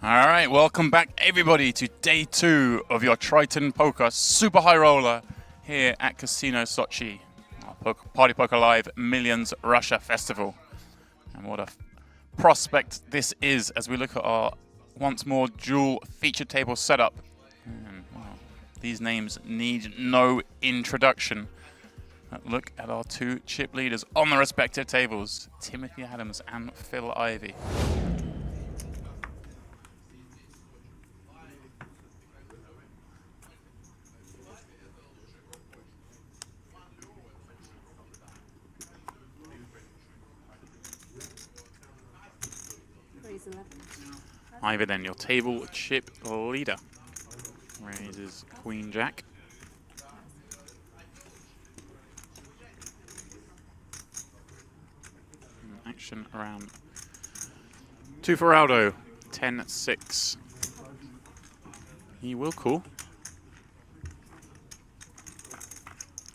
All right, welcome back everybody to day 2 of your Triton Poker Super High Roller here at Casino Sochi, our Party Poker Live Millions Russia Festival. And what a prospect this is as we look at our once more dual feature table setup. And, well, these names need no introduction. Look at our 2 chip leaders on the respective tables, Timothy Adams and Phil Ivey. Ivey then, your table chip leader. Raises Queen Jack. Action around 2 for Aldo, 10-6. He will call.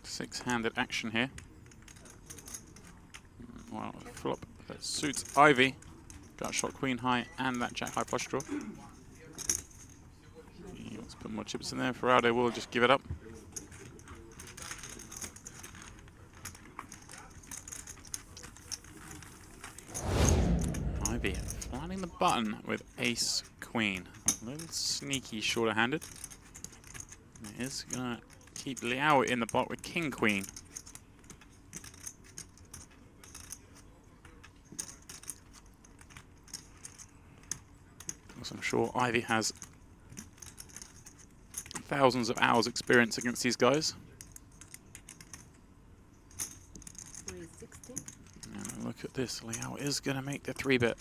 6-handed action here. Well, flop that suits Ivey. Got shot Queen high and that Jack high flush draw. He wants to put more chips in there. Farrell will just give it up. Ivey flattening the button with ace queen. A little sneaky shorter handed. It is gonna keep Leow in the pot with king queen. I'm sure Ivey has thousands of hours experience against these guys. And look at this, Leow is going to make the 3-bet.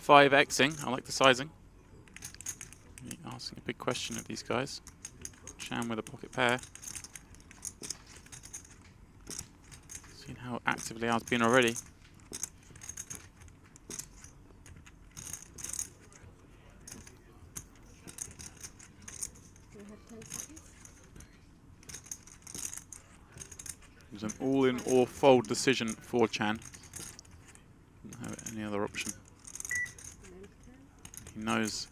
5xing, I like the sizing. Asking a big question of these guys. Sham with a pocket pair. Seeing how active Leow's been already. It was an all-in or fold decision for Chan. Didn't have any other option. He knows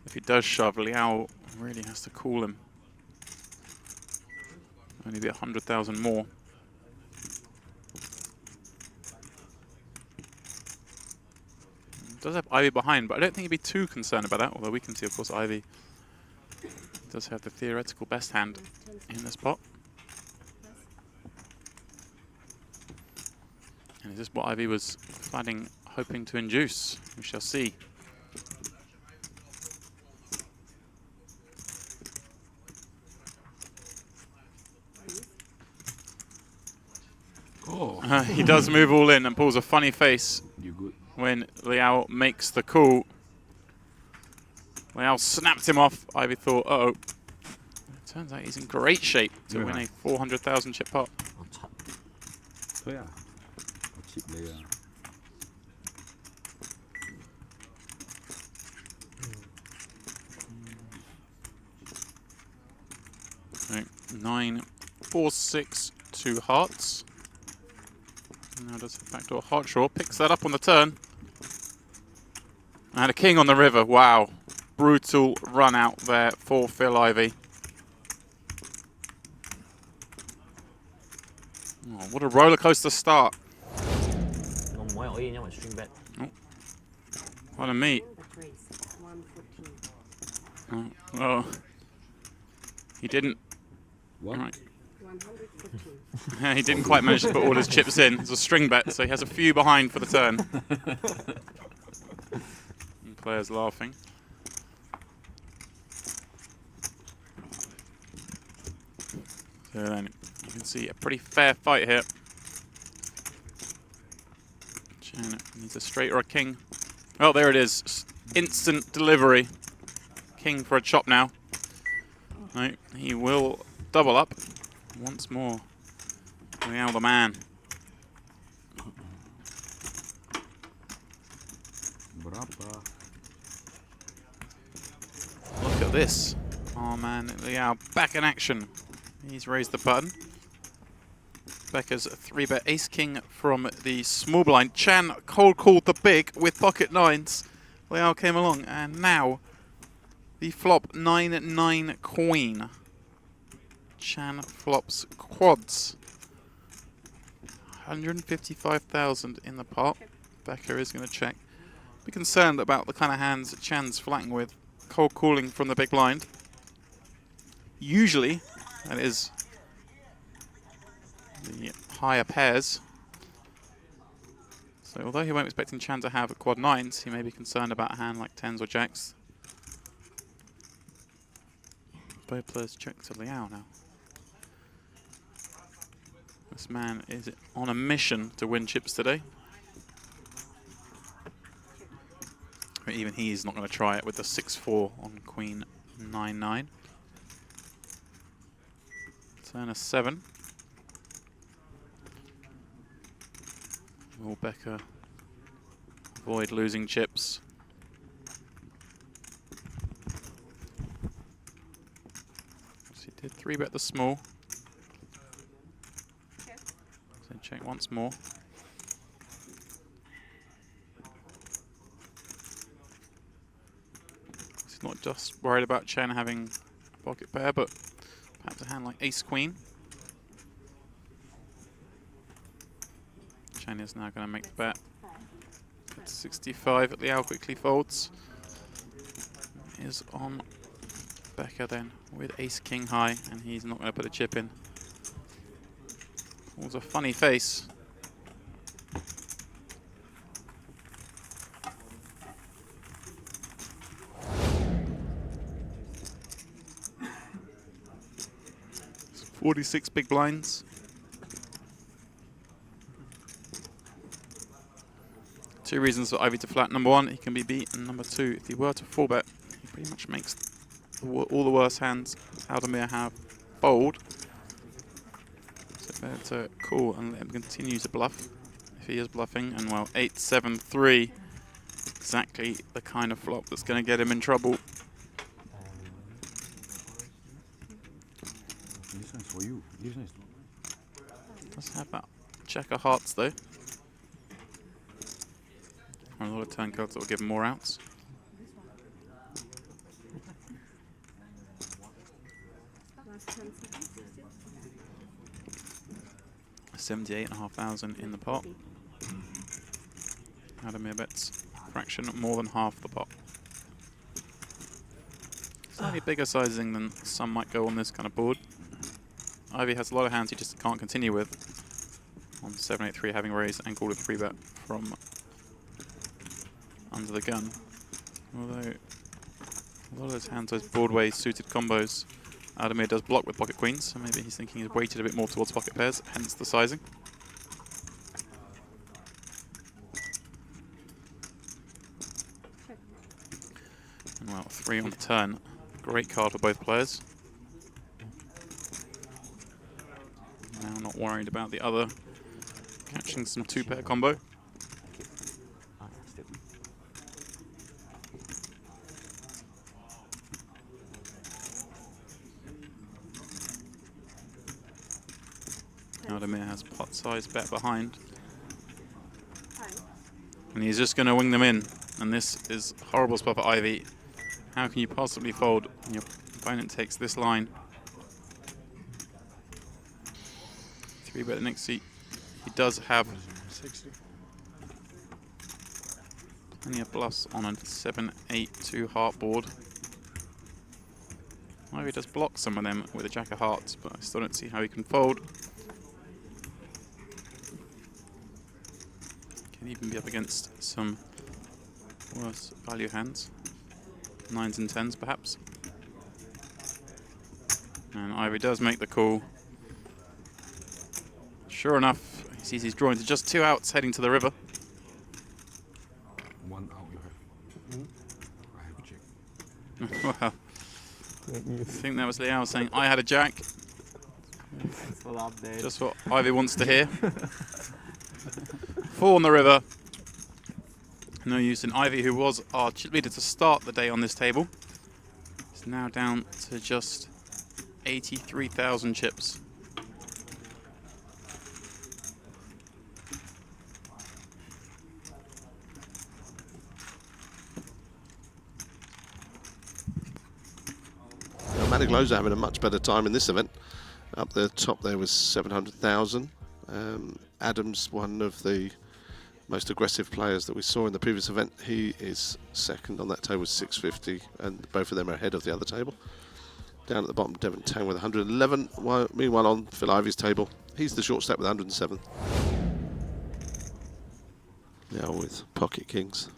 if he does shove, Leow really has to call him. Only be 100,000 more. Does have Ivey behind, but I don't think he'd be too concerned about that. Although we can see, of course, Ivey does have the theoretical best hand in this pot. And is this what Ivey was planning, hoping to induce? We shall see. Oh. He does move all in and pulls a funny face when Leow makes the call. Leow snapped him off. Ivey thought, uh-oh. It turns out he's in great shape to win a 400,000 chip pot. Right, 9, 4, 6, 2 hearts. Now does the backdoor heart draw, picks that up on the turn. And a king on the river, wow. Brutal run out there for Phil Ivey. Oh, what a roller coaster start. Oh, what a meat. Oh, he didn't. Right. He didn't quite manage to put all his chips in. It's a string bet, so he has a few behind for the turn. And players laughing. So then you can see a pretty fair fight here. Chan needs a straight or a king. Oh, there it is. Instant delivery. King for a chop now. No, he will double up once more. Now the man. Look at this. Oh man, Leow back in action. He's raised the button. Becker's 3-bet ace king from the small blind. Chan cold called the big with pocket nines. Leow came along, and now the flop 9-9 queen. Chan flops quads. 155,000 in the pot. Becker is going to check. Be concerned about the kind of hands that Chan's flatting with. Cold calling from the big blind. Usually, that is the higher pairs. So although he won't be expecting Chan to have quad nines, he may be concerned about a hand like tens or jacks. Both players check to Leow now. This man is on a mission to win chips today. But even he's not going to try it with the 6-4 on queen 9-9. Turn a 7. Will Becker avoid losing chips? So he did 3-bet the small. So check once more. He's not just worried about Chen having a pocket pair, but perhaps a hand like ace-queen. Chen is now going to make the bet. At 65, Leow quickly folds. Is on Becker then with ace-king high, and he's not going to put a chip in. It was a funny face. It's 46 big blinds. Two reasons for Ivey to flat. Number one, he can be beat, and number two, if he were to 4-bet, he pretty much makes all the worst hands Aldemir have fold. So better to call and let him continue to bluff if he is bluffing. And well, 8-7-3, exactly the kind of flop that's going to get him in trouble. For you. Does have that check of hearts though. A lot of turn cards that will give him more outs. $78,500 in the pot. Aldemir bets fraction more than half the pot. Slightly bigger sizing than some might go on this kind of board. Ivey has a lot of hands he just can't continue with. On 7-8-3, having raised and called a 3-bet from under the gun. Although a lot of those hands, those Broadway suited combos, Aldemir does block with pocket queens, so maybe he's thinking he's weighted a bit more towards pocket pairs, hence the sizing. And well, 3 on the turn. Great card for both players. Now not worried about the other catching some 2-pair combo. Aldemir has pot size bet behind. And he's just going to wing them in. And this is a horrible spot for Ivey. How can you possibly fold when your opponent takes this line? 3-bet the next seat. He does have plenty of bluffs on a 7-8-2 heart board. Ivey does block some of them with a jack of hearts, but I still don't see how he can fold. Can even be up against some worse value hands. 9s and 10s perhaps. And Ivey does make the call. Sure enough, he sees he's drawing to just 2 outs heading to the river. 1 out you have. I have a check. Well, I think that was Leow saying, I had a jack. Just what Ivey wants to hear. 4 on the river. No use in Ivey, who was our chip leader to start the day on this table. Is now down to just 83,000 chips. Manig Loeser having a much better time in this event. Up the top there was 700,000. Adams, one of the most aggressive players that we saw in the previous event, he is second on that table with 650, and both of them are ahead of the other table. Down at the bottom, Devan Tang with 111. Meanwhile, on Phil Ivey's table, he's the short step with 107. Now with pocket kings.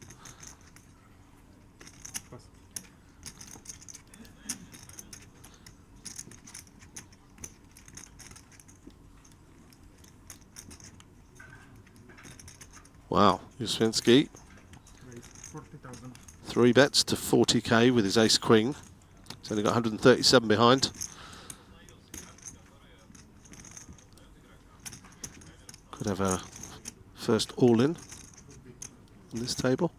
Wow, Jusvinsky. 3 bets to 40k with his ace queen. He's only got 137 behind. Could have a first all-in on this table.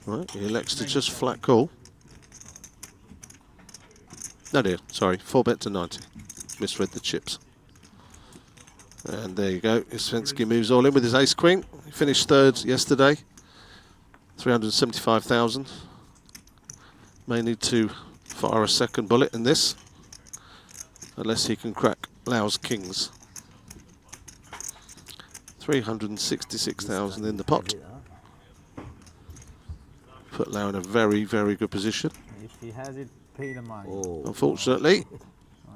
Right, he elects to just flat call. No dear, sorry, 4 bet to 90. Misread the chips. And there you go, Jusvinsky moves all in with his ace queen. He finished third yesterday, 375,000. May need to fire a second bullet in this, unless he can crack Leow's kings. 366,000 in the pot. Put Leow in a very, very good position. If he has it, pay the money. Unfortunately,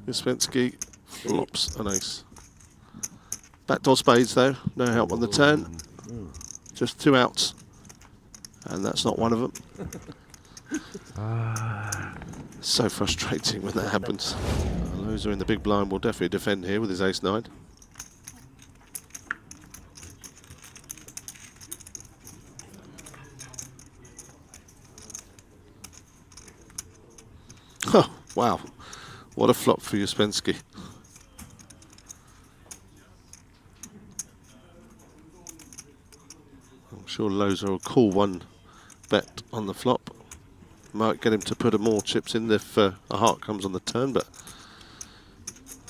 Jusvinsky flops an ace. Backdoor spades though, no help on the turn. Just 2 outs. And that's not one of them. So frustrating when that happens. Loeser in the big blind will definitely defend here with his ace-9. Oh, wow. What a flop for Jusvinsky. I'm sure Loeser will call 1 bet on the flop. Might get him to put more chips in if a heart comes on the turn, but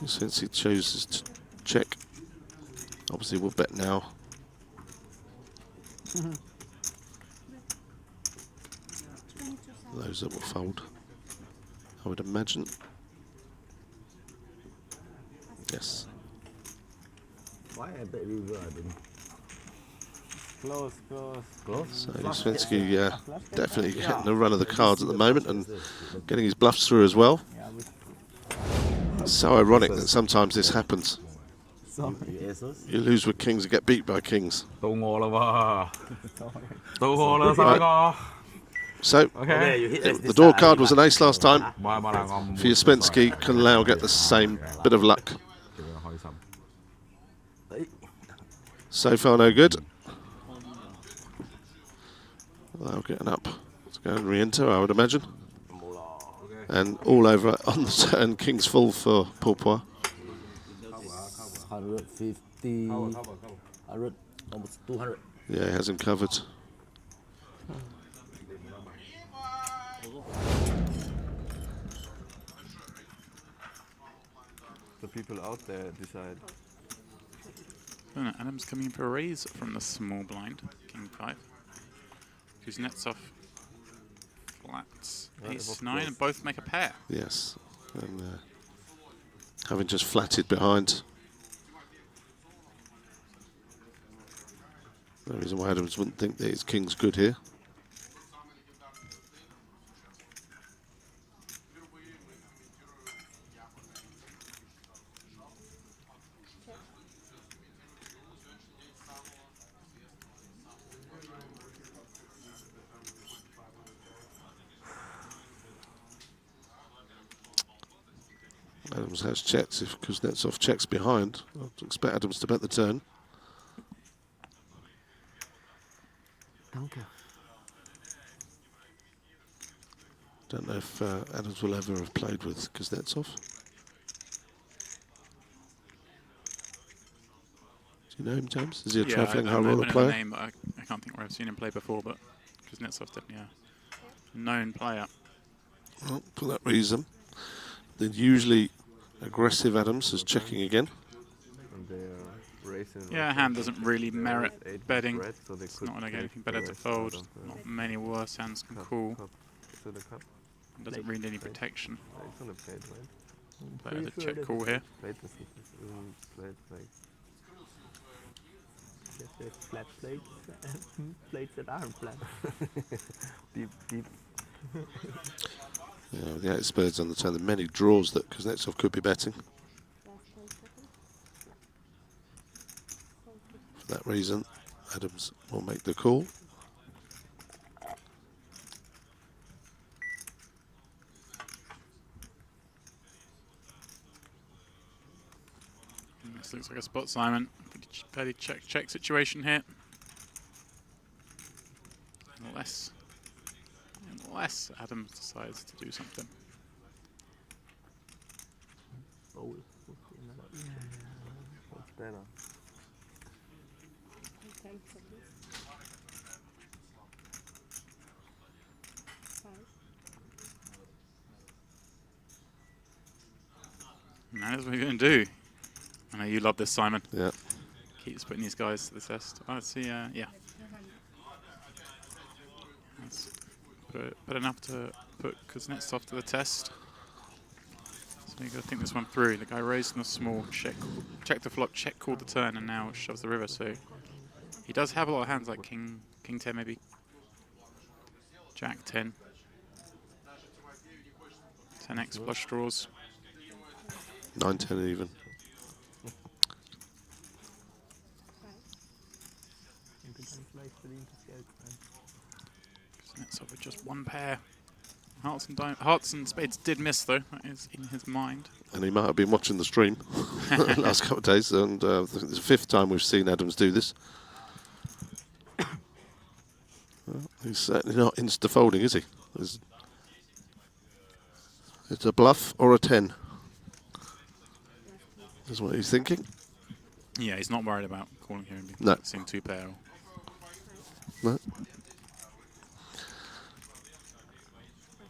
since he chooses to check, obviously we'll bet now. Loeser will fold, I would imagine. Yes. Why I bet we were close. So Jusvinsky definitely getting the run of the cards at the moment and getting his bluffs through as well. It's so ironic that sometimes this happens. You lose with kings and get beat by kings. Right. So, the door card was an ace last time. For Jusvinsky, can Leow get the same bit of luck? So far, no good. Leow getting up to go and re-enter, I would imagine. And all over on the turn, king's full for Pourpoint. 150, 100, almost 200. Yeah, he has him covered. The people out there decide. Adam's coming in for a raise from the small blind, king 5. Kuznetsov flats ace-9 and both make a pair. Yes, and having just flatted behind. No reason why Adams wouldn't think that his king's good here. Adams has checks if Kuznetsov checks behind. I'd expect Adams to bet the turn. Don't know if Adams will ever have played with Kuznetsov. Do you know him, James? Is he a travelling high roller player? Name, but I can't think where I've seen him play before, but Kuznetsov's definitely a known player. Well, for that reason, then usually aggressive Adams is checking again. And they are ace in Yeah, hand doesn't really merit eight betting. red, so they It's could not going to get make anything better the to rest out fold. of the Not many worse hands can cup, call. cup to the cup. Doesn't really need any protection. It's on a plate, right? Better to check call here. Plate isn't plate like. Just there's flat plates and plates that aren't flat. Deep. Yeah, with the experts on the turn, the many draws that Kuznetsov could be betting. For that reason, Adams will make the call. This looks like a spot, Simon. Pretty check situation here. Unless Adams decides to do something. Bowl. What's better? And that's what we're going to do. I know you love this, Simon. Yeah. Keeps putting these guys to the test. Oh, let's see, yeah. That's put enough to put Kuznetsov to the test. So you got to think this one through. The guy raised in the small, check the flop, check called the turn, and now shoves the river. So he does have a lot of hands like King 10 maybe, Jack 10, 10x flush draws. 9-10 even. Kuznetsov with just one pair. Hearts and spades did miss though. That is in his mind. And he might have been watching the stream last couple of days, and I think it's the fifth time we've seen Adams do this. Well, he's certainly not insta-folding, is he? It's a bluff or a 10. That's what he's thinking. Yeah, he's not worried about calling here and No. seeing two pair. No.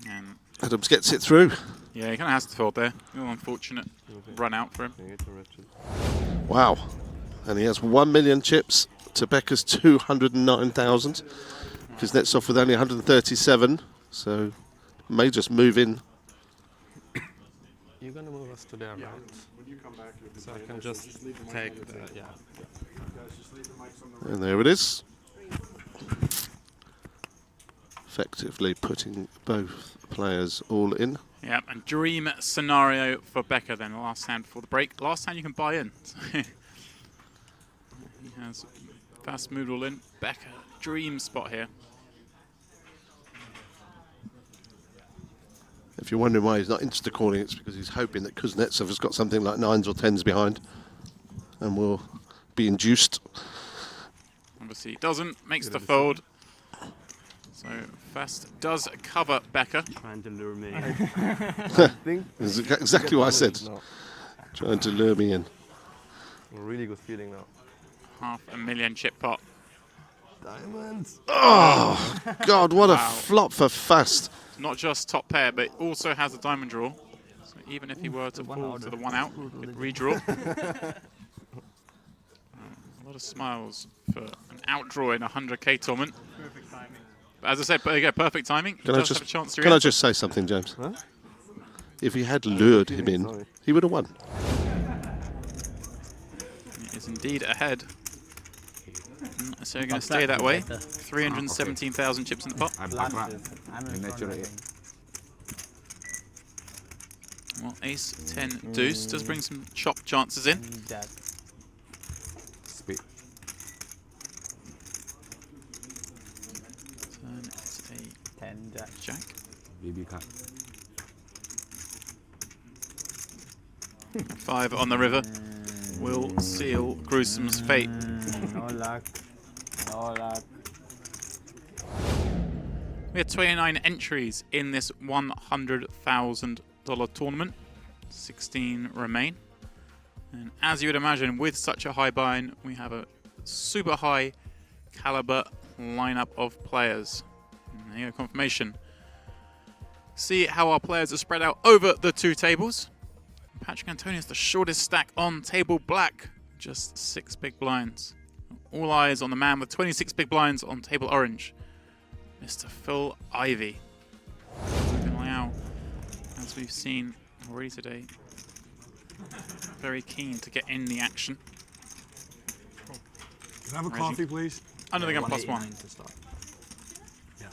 And Adams gets it through. yeah, he kind of has to fold there. A little unfortunate run out for him. Wow. And he has 1 million chips to Becker's 209,000. Kuznetsov with only 137, so may just move in. You're gonna move us to there, right? So I can just take the, yeah. And there it is. Effectively putting both players all in. Yeah, and dream scenario for Becker then. Last hand before the break. Last hand you can buy in. He has fast moved all in. Becker, dream spot here. If you're wondering why he's not insta-calling, it's because he's hoping that Kuznetsov has got something like 9s or 10s behind and will be induced. Obviously he doesn't, makes the fold. So Fast does cover Becker. Trying to lure me. That's exactly what I said. No. Trying to lure me in. A really good feeling now. 500,000 chip pot. Diamonds! Oh, God, what a Wow. flop for Fast. Not just top pair, but also has a diamond draw. So even if he were to fall to the one out, he could redraw. A lot of smiles for an outdraw in a 100k tournament. Perfect timing. But as I said, again, perfect timing. He does have a chance to Can I react. just say something, James? Huh? If he had lured him in, Sorry. he would have won. He is indeed ahead. So you're going to stay that way. 317,000 chips in the pot. Well, ace, 10, deuce does bring some chop chances in. Speed. Turn is a 10 jack. jack. BB cut. 5 on the river will seal Gruesome's fate. No luck. No luck. We had 29 entries in this $100,000 tournament. 16 remain. And as you would imagine, with such a high buy-in, we have a super high caliber lineup of players. And there you go, confirmation. See how our players are spread out over the two tables. Patrick Antonius, the shortest stack on table black. just 6 big blinds. All eyes on the man with 26 big blinds on table orange, Mr. Phil Ivey. Leow, as we've seen already today, very keen to get in the action. Can I have a coffee, please? Under the gun +1. To start. Yeah.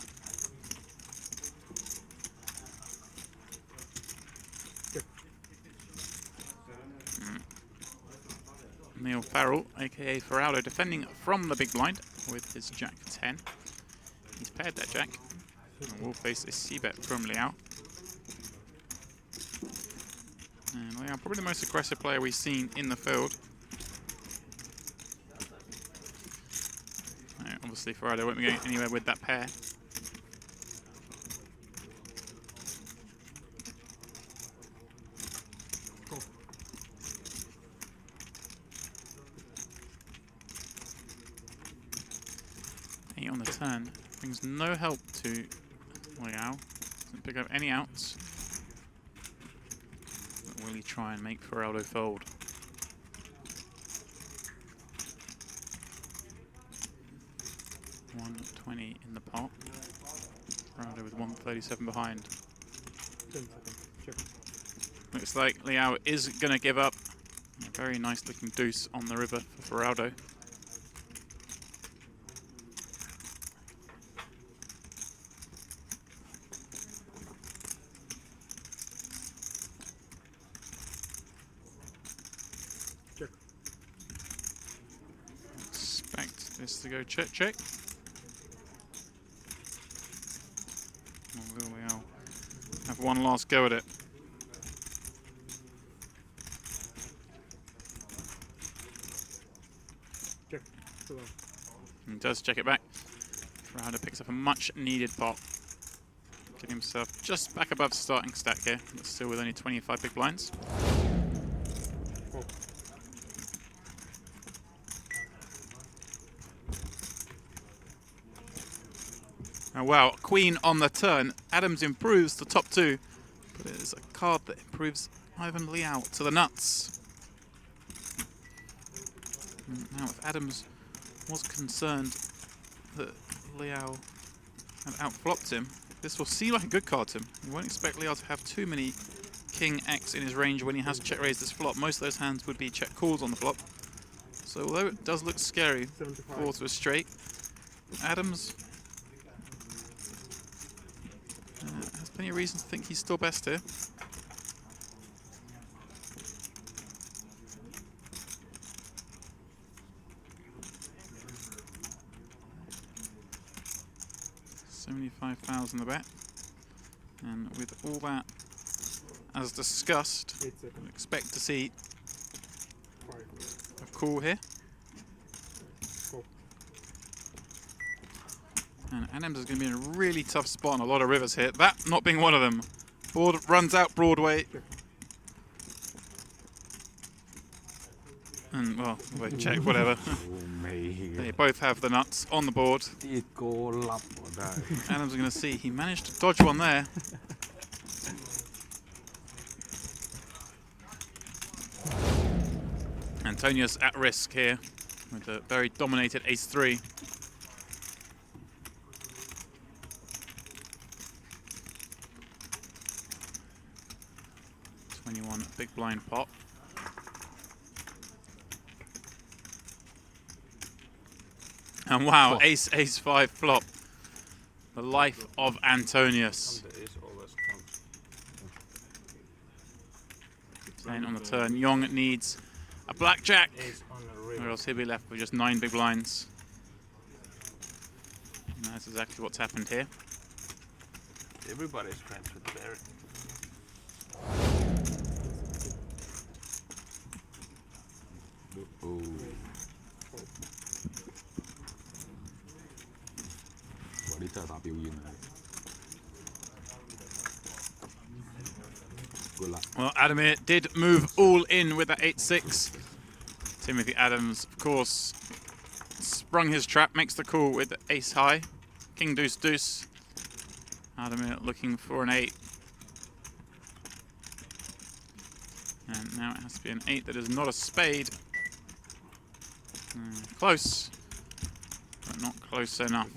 Neil Farrell, aka Farrell, defending from the big blind with his Jack 10. He's paired that Jack and will face a c-bet from Leow. And Leow, probably the most aggressive player we've seen in the field. Obviously, Farrell won't be going anywhere with that pair. On the turn brings no help to Leow. Doesn't pick up any outs. But will he try and make Farrell fold? $120 in the pot. Farrell with 137 behind. 10 seconds. Check. Looks like Leow is going to give up. A very nice looking deuce on the river for Farrell. This to go check. Or will Leow have one last go at it? Check. He does check it back. Farrell picks up a much needed pot. Getting himself just back above starting stack here, but still with only 25 big blinds. Oh, wow, Queen on the turn. Adams improves to top 2, but it is a card that improves Ivan Leow to the nuts. Now, if Adams was concerned that Leow had outflopped him, this will seem like a good card to him. You won't expect Leow to have too many King X in his range when he has check raised this flop. Most of those hands would be check calls on the flop. So although it does look scary, 4 to a straight, Adams has plenty of reason to think he's still best here. $75,000 the bet, and with all that as discussed, we expect to see a call here. And Adams is going to be in a really tough spot on a lot of rivers here. That not being one of them. Board runs out Broadway. And, well, check, whatever. They both have the nuts on the board. Adams is going to see. He managed to dodge one there. Antonius at risk here with a very dominated ace-3. Big blind pot. And wow, ace, ace-5 flop. The life of Antonius. Playing on the turn. Leong needs a blackjack, or else he'll be left with just 9 big blinds. And that's exactly what's happened here. Everybody's trying to bear it. Well, Aldemir did move all in with that 8-6. Timothy Adams, of course, sprung his trap, makes the call with the ace high. King deuce deuce. Aldemir looking for an 8. And now it has to be an 8 that is not a spade. Close, but not close enough.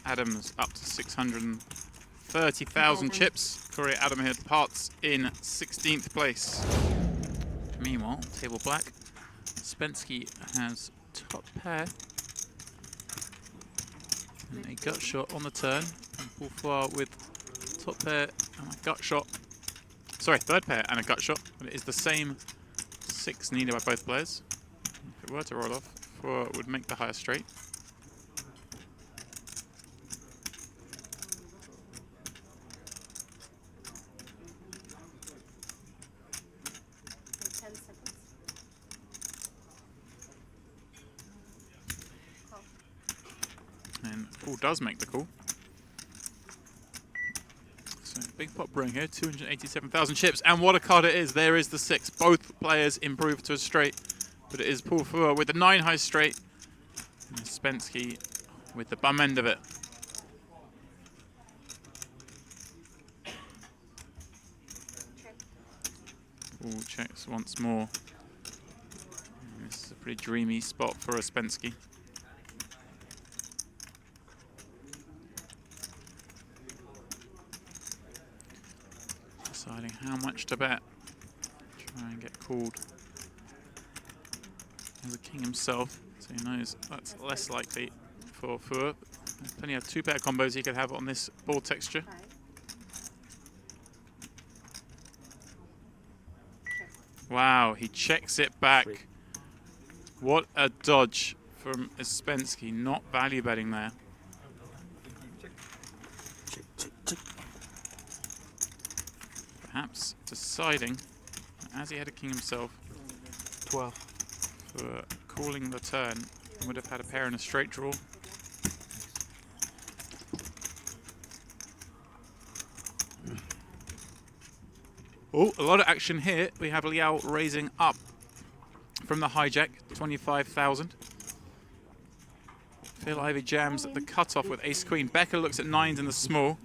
Adams up to 630,000 chips. Koray Aldemir parts in 16th place. Meanwhile, table black, Spensky has top pair. And a gut shot on the turn. And Paul Farrell with top pair and a gut shot. Sorry, third pair and a gut shot. But it is the same 6 needed by both players. If it were to roll off, Farrell would make the higher straight. And Paul does make the call. So big pot brewing here, 287,000 chips. And what a card it is. There is the 6. Both players improve to a straight. But it is Paul Farrell with the 9 high straight. And Spensky with the bum end of it. Paul checks once more. And this is a pretty dreamy spot for a Spensky. Deciding how much to bet. Try and get called as a king himself, so he knows that's less likely for Farrell. There's plenty of 2-pair combos he could have on this board texture. Wow, he checks it back. What a dodge from Spensky, not value betting there. Perhaps deciding, as he had a king himself, 12. for calling the turn, he would have had a pair and a straight draw. Oh, a lot of action here. We have Leow raising up from the hijack, 25,000. Phil Ivey jams at the cutoff with ace-queen. Becker looks at 9s in the small.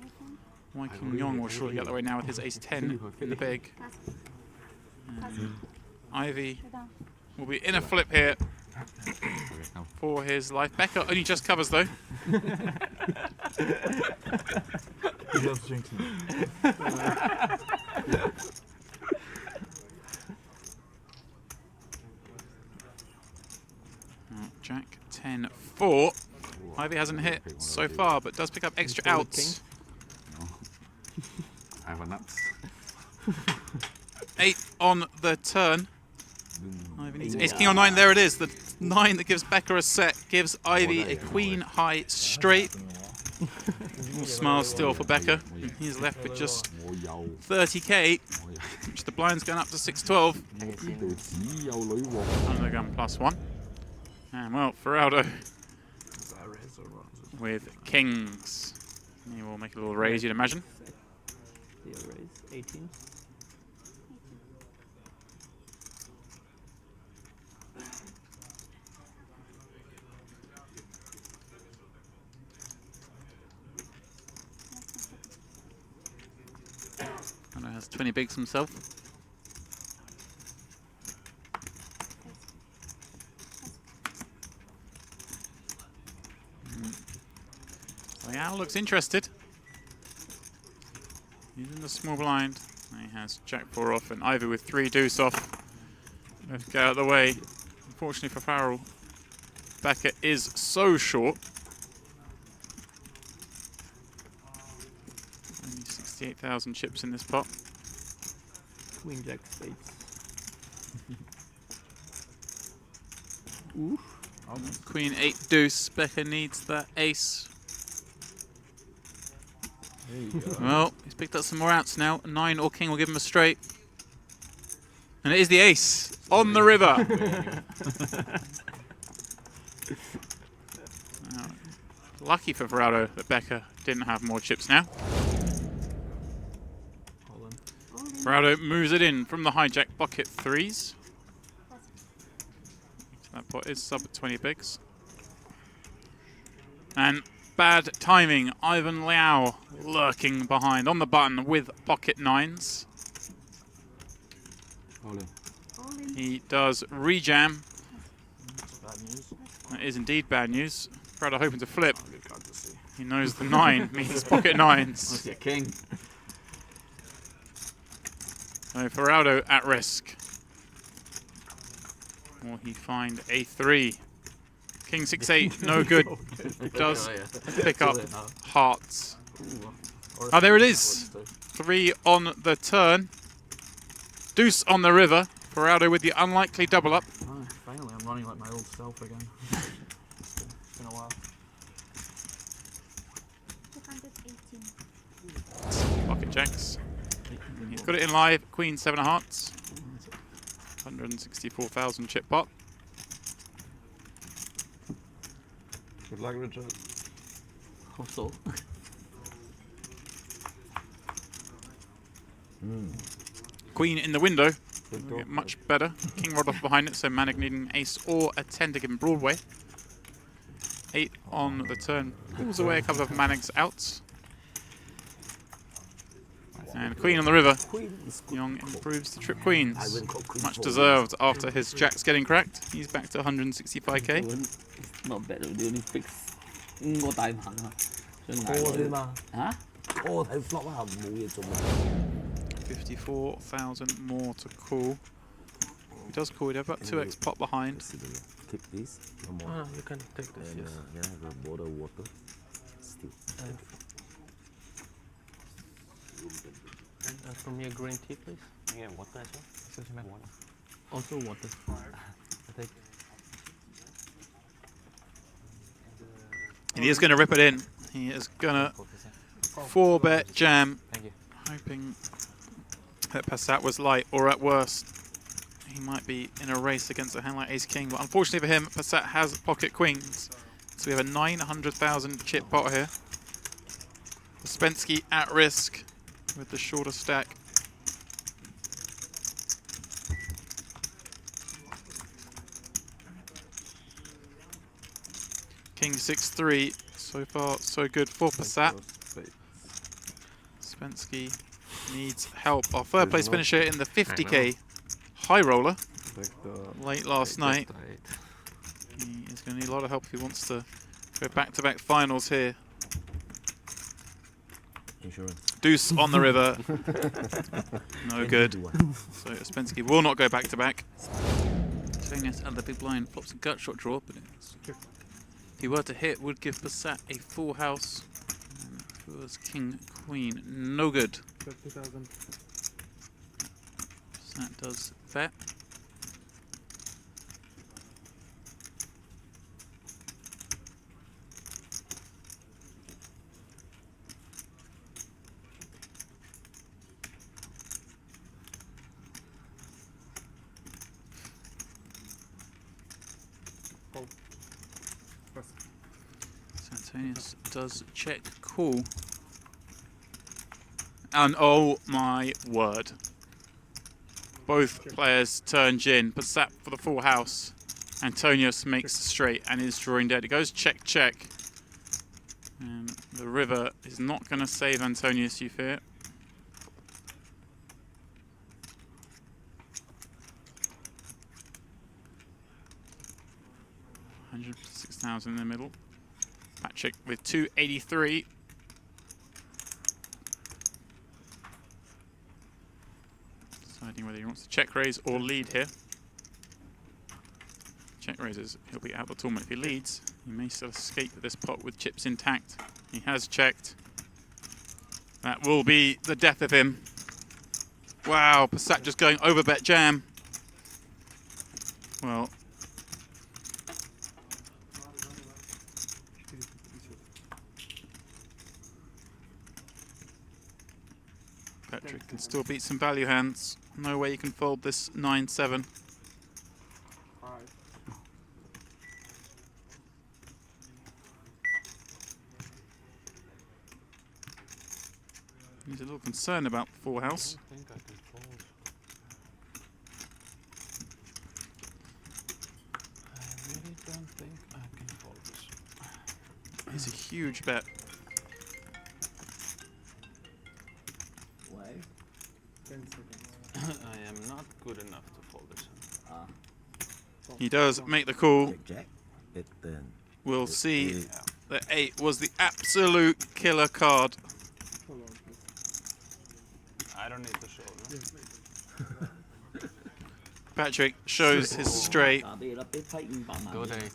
Leong will surely get the way now with his ace-10 in the big. And Ivey will be in a flip here for his life. Becker only just covers though. He loves drinking. Jack 10-4. Ivey hasn't hit so far, but does pick up extra outs. I have a nuts. 8 on the turn. Ivey needs ace king on 9. There it is. The 9 that gives Becker a set gives Ivey a queen high straight. More smiles still for Becker. He's left with just 30k, which the blind's going up to 612. Under the gun +1. And well, Farrell with kings. He will make a little raise, you'd imagine. The raise, 18. And has 20 bigs himself. Leow looks interested. He's in the small blind. He has Jack 4 off and Ivey with 3 deuce off. Let's get out of the way. Unfortunately for Farrell, Becker is so short. Only 68,000 chips in this pot. Queen Jack spades. Oof. Queen 8 deuce. Becker needs the ace. Well, he's picked up some more outs now. 9 or king will give him a straight. And it is the ace on the river. Lucky for Farrell that Becker didn't have more chips now. Farrell moves it in from the hijack bucket 3s. That pot is sub at 20 bigs. And bad timing. Ivan Leow lurking behind on the button with pocket 9s. He does rejam. bad news. That is indeed bad news. Farrell hoping to flip. Oh, good card to see. He knows the 9 means pocket 9s. Yeah, king. So Farrell at risk. Will he find a 3? King 6-8, no good. Does pick up hearts. Oh, there it is. 3 on the turn. Deuce on the river. Farrell with the unlikely double up. Oh, finally, I'm running like my old self again. It's been a while. 218. Pocket jacks. He's got it in live. Queen 7 of hearts. 164,000 chip pot. Good luck, Richard. Hope so. Queen in the window. Good Get go. much better. King rod off behind it, so Manig needing an ace or a 10 to give him Broadway. 8 on the turn. Pulls away a couple of Manig's outs. And Queen on the river. Leong improves to trip queens. Much deserved after his jacks getting cracked. He's back to 165k. Not bad, they only fix 5個大棚啊，所以捱過啫嘛。嚇？我睇 flop 啊，冇嘢做。 54,000 more to call. He does call, he'd have about 2x pot behind. Keep this. No more. Ah, you can take this. And Yes. yeah, the border water. Still. And from your green tea, please. Yeah, water as well. Water. Also water. I take. And he is going to rip it in. He is going to 4-bet jam, Thank you. hoping that Passet was light, or at worst, he might be in a race against a hand like Ace-King. But unfortunately for him, Passet has pocket queens. So we have a 900,000 chip pot here. Uspensky at risk with the shorter stack. King 6-3, so far so good for Passet. Uspensky needs help. Our third place finisher in the 50k high roller late last night. He is going to need a lot of help if he wants to go back-to-back finals here. Insurance. Deuce on the river. No good. So Uspensky will not go back-to-back. Johannes under the big blind flops a gut shot draw, but if he were to hit, would give Passet a full house. And if it was King Queen, no good. 50,000. Passet does bet. Antonius does check call. And oh my word. Both players turn gin. Passet for the full house. Antonius makes straight and is drawing dead. It goes check, check. And the river is not going to save Antonius, you fear. $106,000 in the middle. Patrick with 283. Deciding whether he wants to check raise or lead here. Check raises, he'll be out of the tournament. If he leads, he may still escape this pot with chips intact. He has checked. That will be the death of him. Wow, Passet just going over bet jam. Well, Patrick can still beat some value hands. No way you can fold this 9-7. He's a little concerned about the full house. I think I can fold. I really don't think I can fold this. It's a huge bet. Why? 10 seconds. I am not good enough to fold this. He does make the call. Jack. It then. We'll see. The 8 was the absolute killer card. I don't need to show them. Patrick shows his straight. Good 8.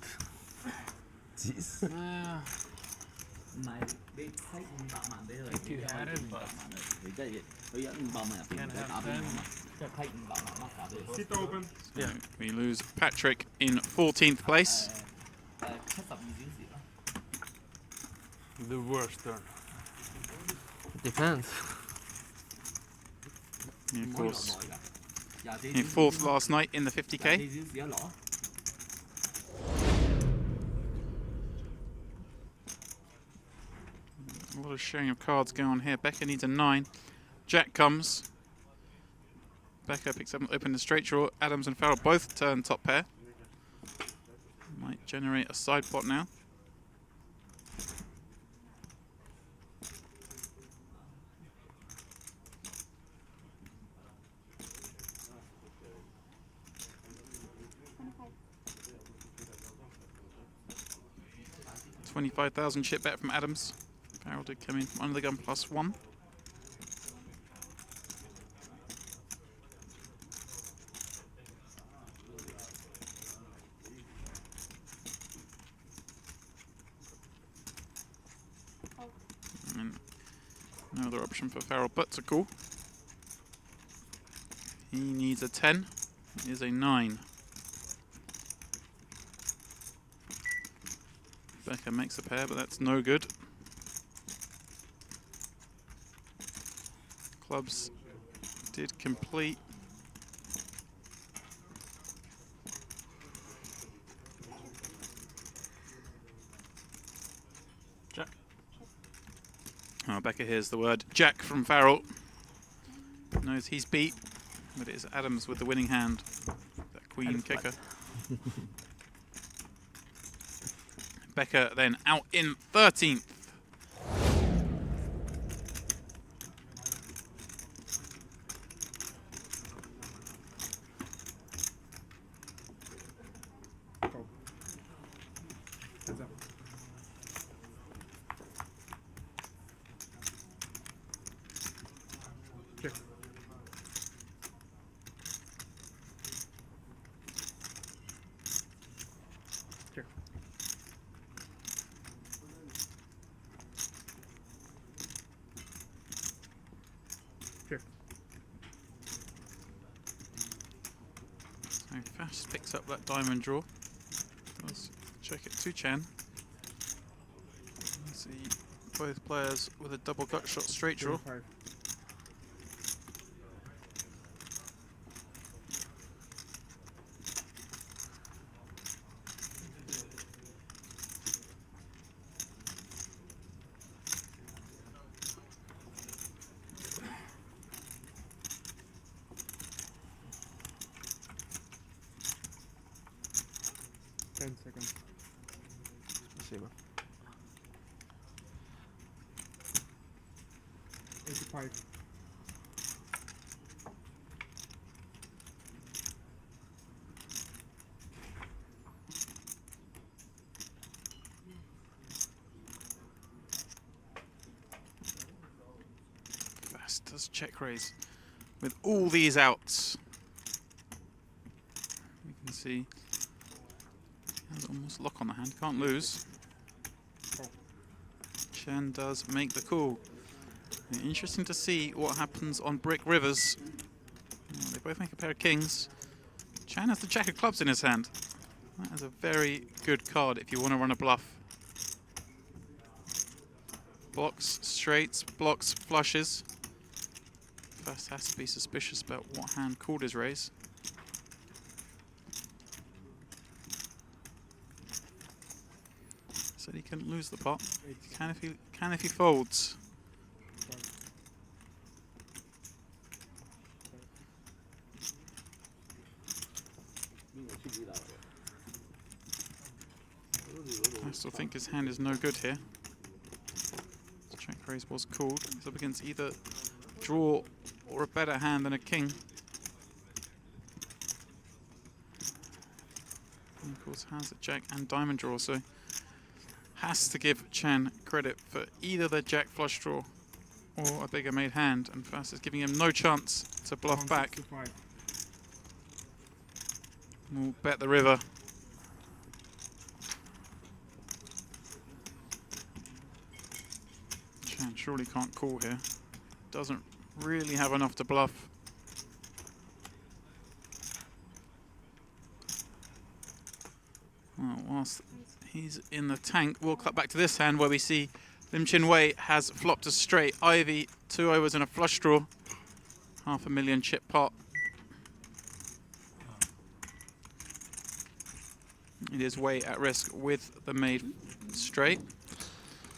Jeez. If you had it, but can't have 10. Sit open. Yeah, we lose Patrick in 14th place. The worst turn. Depends. And of course, in 4th last night in the 50k. A lot of sharing of cards going on here. Becker needs a 9. Jack comes. Becker picks up and opens the straight draw. Adams and Farrell both turn top pair. Might generate a side pot now. $25,000 chip bet from Adams. Farrell did come in from under the gun +1. And no other option for Farrell but to call. He needs a 10. It is a 9. Becker makes a pair, but that's no good. Clubs did complete. Jack. Oh, Becker hears the word Jack from Farrell. Knows he's beat, but it is Adams with the winning hand. That queen kicker. Becker then out in 13th. Heads up. Check. Check. 'Fast picks up that diamond draw. Let's check it to Chan. See both players with a double gut shot straight draw. 45. Seconds. Спасибо. 85. Fast does check raise with all these outs. You can see there's almost lock on the hand, can't lose. Chen does make the call. Interesting to see what happens on Brick Rivers. They both make a pair of kings. Chan has the jack of clubs in his hand. That is a very good card if you want to run a bluff. Blocks straights, blocks flushes. First has to be suspicious about what hand called his raise. Said he couldn't lose the pot. Can if he folds. I still think his hand is no good here. His check raise was called. He's up against either draw or a better hand than a king. And of course has a jack and diamond draw, so has to give Chan credit for either the jack flush draw or a bigger made hand, and Fast is giving him no chance to bluff back. We'll bet the river. Chan surely can't call here. Doesn't really have enough to bluff. Well, whilst he's in the tank, we'll cut back to this hand where we see Lim Chin Wei has flopped a straight. Ivey, 2 overs and a flush draw. $500,000 chip pot. It is Wei at risk with the made straight.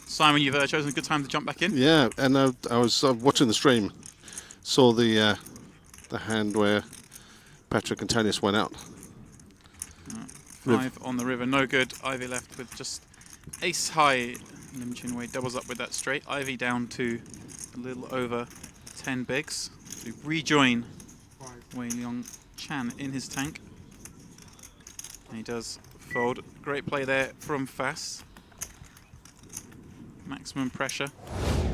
Simon, you've chosen a good time to jump back in. Yeah, and I was watching the stream, saw the hand where Patrick and Tanius went out. 5 on the river, no good. Ivey left with just ace high. Lim Chin Wei doubles up with that straight. Ivey down to a little over 10 bigs to rejoin Wei Leong Chan in his tank. And he does fold. Great play there from Fast. Maximum pressure.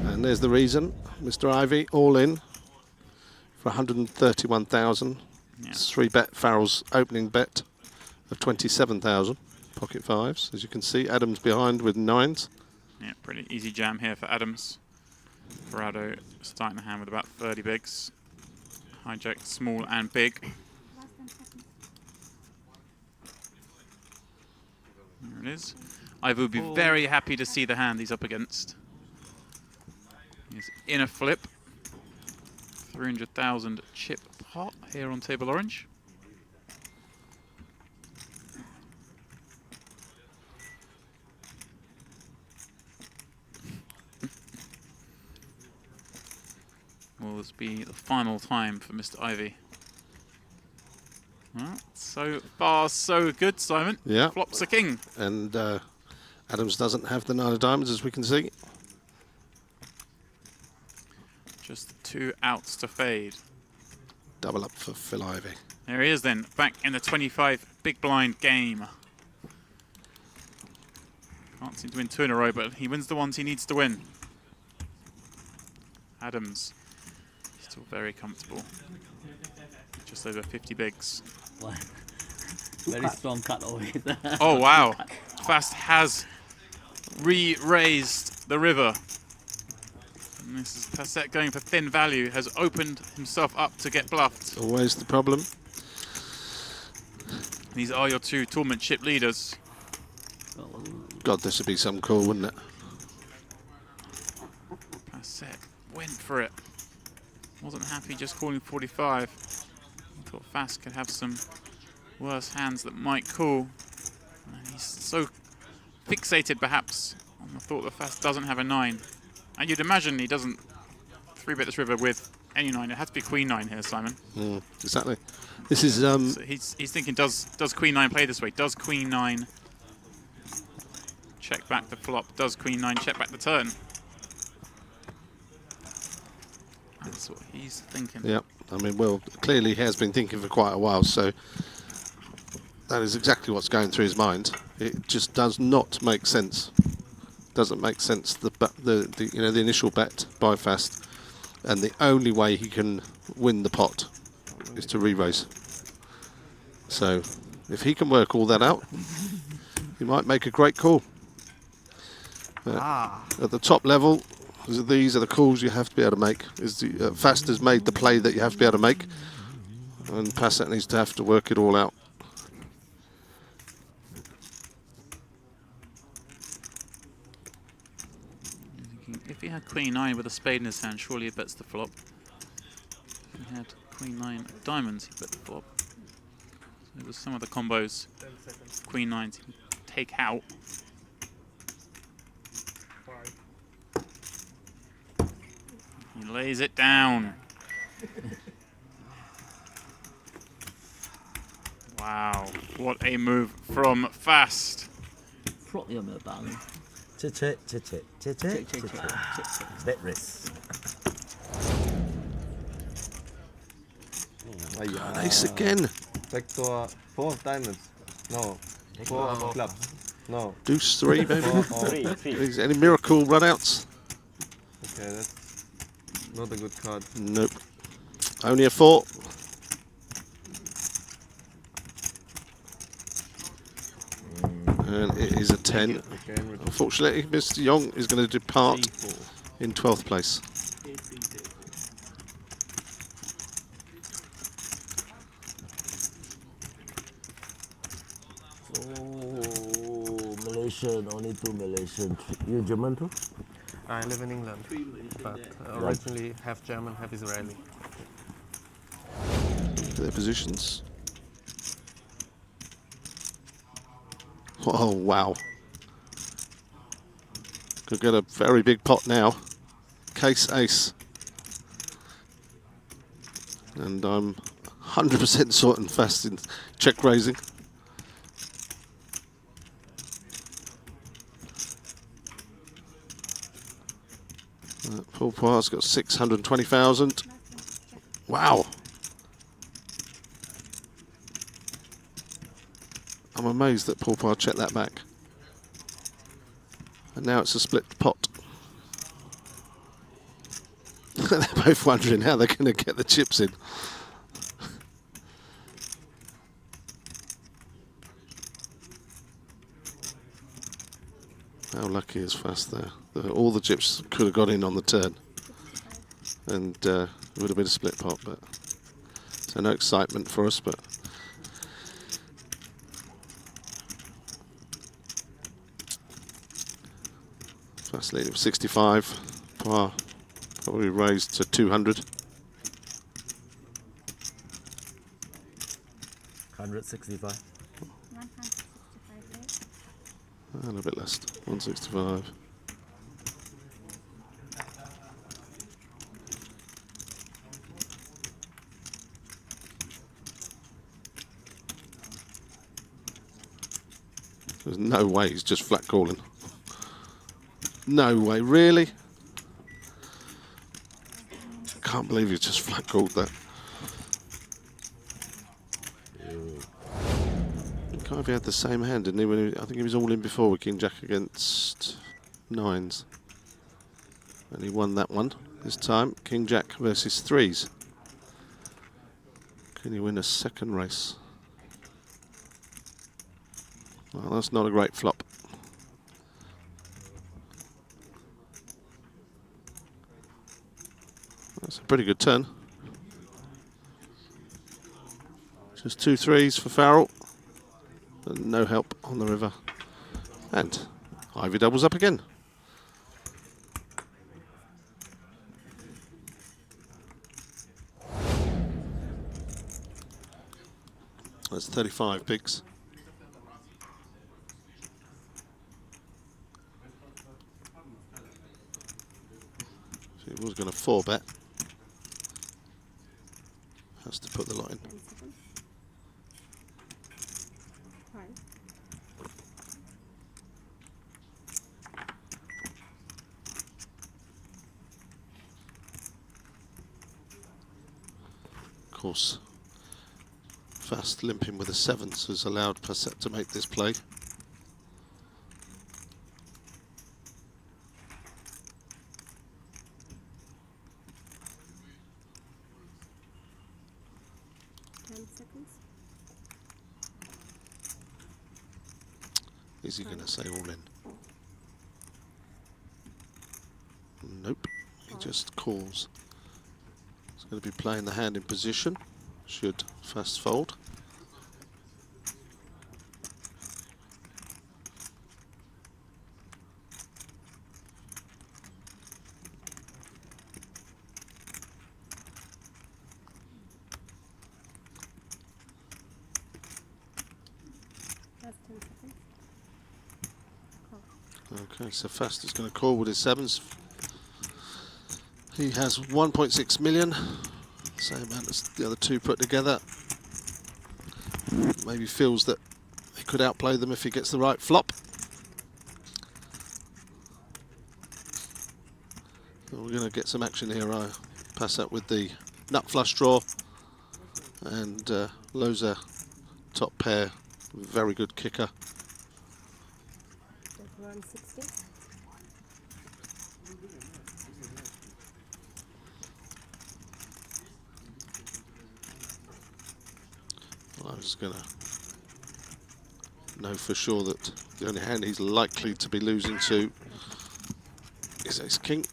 And there's the reason. Mr. Ivey all in for 131,000. Yeah. It's 3-bet Farrell's opening bet of 27,000. Pocket fives, as you can see. Adams behind with 9s. Yeah, pretty easy jam here for Adams. Farrell starting the hand with about 30 bigs. Hijack small and big. There it is. Ivey would be very happy to see the hand he's up against. He's in a flip. 300,000 chip pot here on table orange. Will this be the final time for Mr. Ivey? Well, so far so good, Simon. Yeah. Flops a king. And Adams doesn't have the 9 of diamonds, as we can see. Just 2 outs to fade. Double up for Phil Ivey. There he is then, back in the 25 big blind game. Can't seem to win 2 in a row, but he wins the ones he needs to win. Adams, still very comfortable. Just over 50 bigs. Very strong cut always. Oh wow, Fast has re-raised the river. And this is Passet going for thin value, has opened himself up to get bluffed. Always the problem. These are your 2 tournament chip leaders. God, this would be some call, wouldn't it? Passet went for it. Wasn't happy just calling 45. Thought Fast could have some worse hands that might call. And he's so fixated perhaps on the thought that Fast doesn't have a 9. And you'd imagine he doesn't 3-bet this river with any 9. It has to be Queen 9 here, Simon. Exactly. This is So he's thinking, does Queen 9 play this way? Does Queen 9 check back the flop? Does Queen 9 check back the turn? That's what he's thinking. yeah. I mean, well, clearly he has been thinking for quite a while, so that is exactly what's going through his mind. It just does not make sense. Doesn't make sense. The initial bet by Fast, and the only way he can win the pot is to re-raise. So, if he can work all that out, he might make a great call. At the top level, these are the calls you have to be able to make. Fast has made the play that you have to be able to make, and Passet needs to have to work it all out. If he had Queen 9 with a spade in his hand, surely he bets the flop. If he had Queen 9 of diamonds, he bet the flop. So it was some of the combos Queen 9s he can take out. He lays it down. Wow, what a move from Fast. Flop your mobile. Check. Bet risk. Ace again. Check to 4 of diamonds. No. 4 clubs. No. Deuce 3, maybe? 3. Is any miracle runouts? Okay, that's not a good card. Nope. Only a 4. And it is a 10. Okay, Unfortunately, Mr. Young is going to depart in 12th place. Oh, Malaysian, only 2 Malaysian. You German too? I live in England, but originally half German, half Israeli. Their positions. Oh, wow. Could get a very big pot now. Case ace. And I'm 100% certain fast in check raising. Paul Poir's got 620,000. Wow. I'm amazed that Paul Poir checked that back. And now it's a split pot. They're both wondering how they're going to get the chips in. How lucky is Fast there? All the chips could have got in on the turn. And it would have been a split pot, but so no excitement for us, but Fast leading for 65. Poir probably raised to 200. 165. And a bit less, 165. There's no way he's just flat calling. No way, really? Can't believe he just flat called that. Ivey had the same hand, didn't he? I think he was all in before with King Jack against 9s. And he won that one this time. King Jack versus 3s. Can he win a second race? Well, that's not a great flop. That's a pretty good turn. Just 2 3s for Farrell. And no help on the river. And Ivey doubles up again. That's 35 pigs. So he was going to 4-bet. Has to put the lot in. Of course, Fast limping with the 7s has allowed Passet to make this play. Is he going to say all in? Nope, he just calls. He's going to be playing the hand in position, should Fast fold. Okay, so Fast is going to call with his 7s. He has 1.6 million, same amount as the other two put together. Maybe feels that he could outplay them if he gets the right flop. So we're going to get some action here. I pass out with the nut flush draw and Loeser top pair Very good kicker. Around 60. I was going to know for sure that the only hand he's likely to be losing to is ace-king.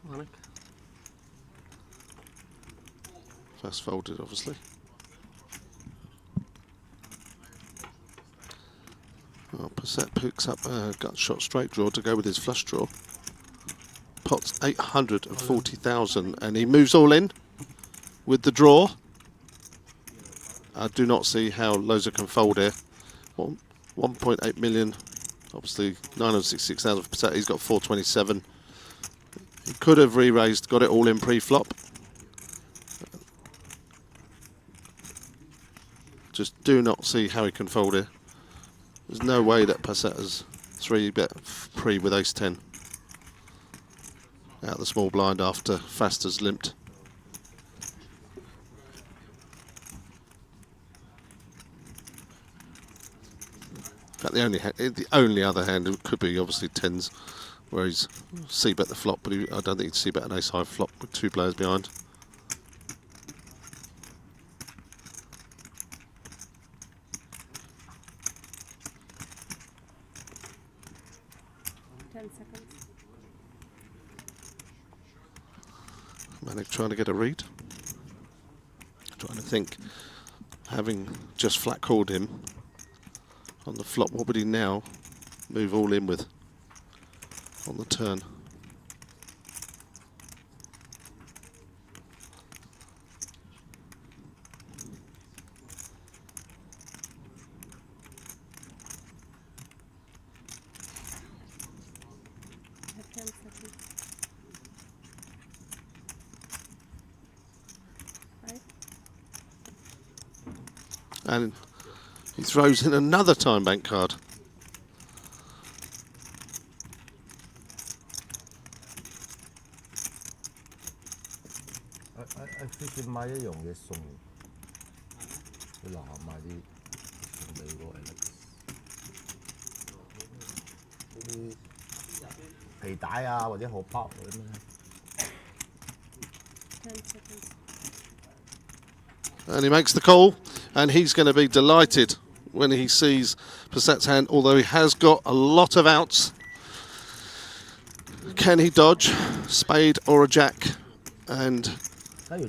Manig. First folded, obviously. Well, Passet picks up a gut shot straight draw to go with his flush draw. Pot's 840,000 and he moves all in with the draw. I do not see how Loeser can fold here. 1.8 million, obviously 966,000 for Passet. He's got 427. He could have re-raised, got it all in pre-flop. Just do not see how he can fold here. There's no way that Passet has 3-bet pre with ace-10. Out the small blind after Fast has limped. In fact, the only other hand could be obviously tens, where he's c-bet the flop, but I don't think he'd c-bet an ace-high flop with 2 players behind. Manig trying to get a read. Trying to think, having just flat called him on the flop, what would he now move all in with on the turn? And he throws in another time bank card. I think 買一樣嘢送，你樓下買啲送俾個 Alex， 啲皮帶啊或者荷包嗰啲咩。And he makes the call, and he's going to be delighted when he sees Passet's hand, although he has got a lot of outs. Can he dodge spade or a jack? And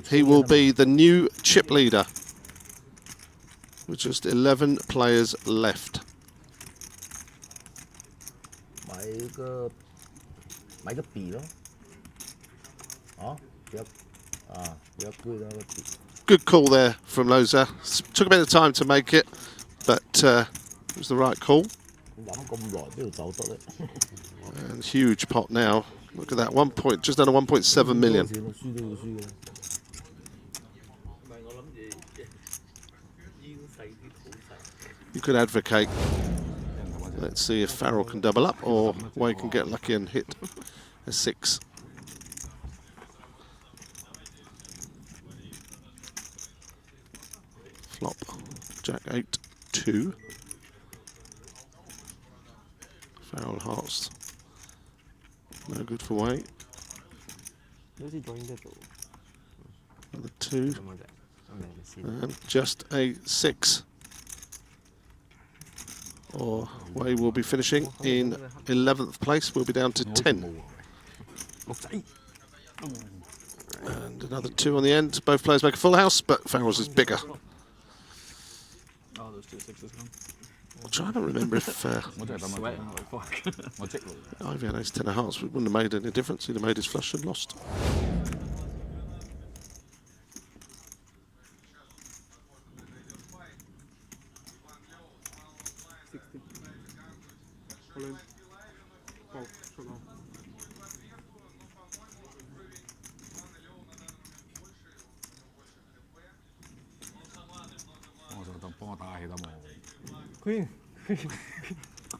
he will be the new chip leader with just 11 players left. 買個筆咯，哦，有句啦個筆。 Good call there from Loeser. Took a bit of time to make it, but it was the right call. And huge pot now. Look at that, just under 1.7 million. You could advocate. Let's see if Farrell can double up or Way can get lucky and hit a 6. Flop, Jack 8, 2. Farrell hearts. No good for Way. Another 2. And just a 6. Or Way will be finishing in 11th place. We'll be down to 10. And another 2 on the end. Both players make a full house, but Farrell's is bigger. Oh, those 2 6s gone. I'm trying to remember if Ivey had ace 10 of hearts. It wouldn't have made any difference. He'd have made his flush and lost.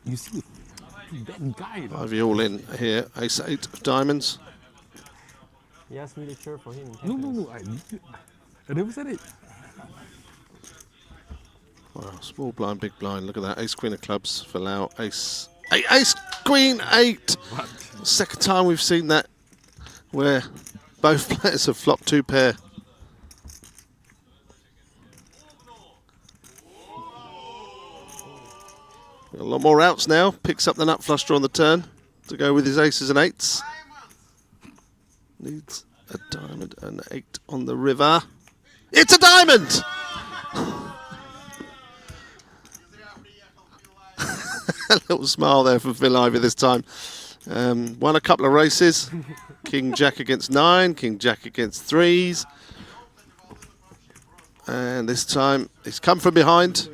You see, that guy. Ivey all in here. Ace 8 of diamonds. He asked me to chirp for him. No, I never said it. Wow, small blind, big blind. Look at that. Ace, queen of clubs for Leow. Ace, ace, queen, 8. What? Second time we've seen that where both players have flopped 2 pair. A lot more outs now. Picks up the nut flush draw on the turn to go with his aces and 8s. Needs a diamond and 8 on the river. It's a diamond! A little smile there from Phil Ivey this time. Won a couple of races. King Jack against 9, King Jack against 3s. And this time he's come from behind.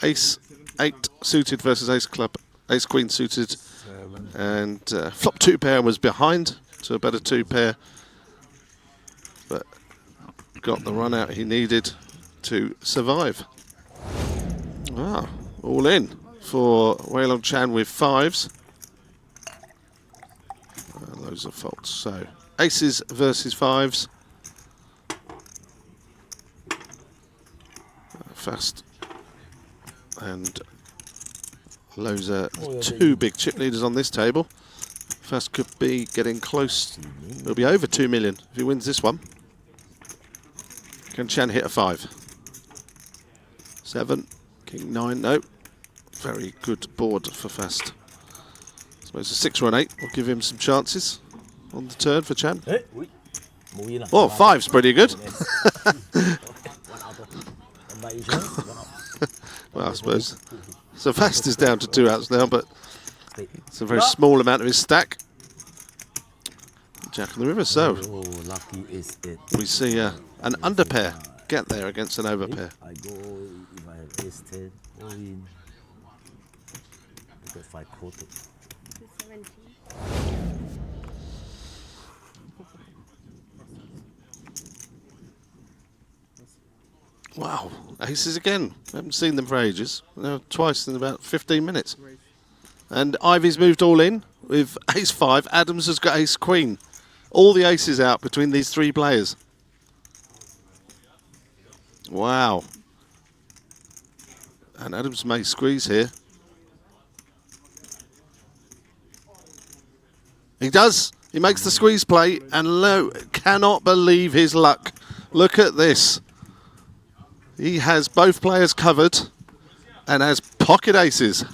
Ace 8 suited versus ace club, ace queen suited. And flop 2 pair and was behind to a better 2 pair. But got the run out he needed to survive. Ah, all in for Leong Chan with 5s. Those are faults. So aces versus 5s. Fast and Loeser, 2 big chip leaders on this table. Fast could be getting close. It'll be over 2 million if he wins this one. Can Chan hit a 5? 7, King 9, no. Very good board for Fast. I suppose a 6 or an 8 will give him some chances on the turn for Chan. Oh, 5's pretty good. Well, I suppose. So Fast is down to 2 outs now, but it's a very small amount of his stack. Jack on the river, so we see an underpair get there against an overpair. I go if I have ace 10, all in. I got 5 quoted. 270. Wow, aces again. I haven't seen them for ages. Now twice in about 15 minutes. And Ivey's moved all in with ace 5. Adams has got ace queen. All the aces out between these 3 players. Wow. And Adams may squeeze here. He does. He makes the squeeze play, and Leow cannot believe his luck. Look at this. He has both players covered and has pocket aces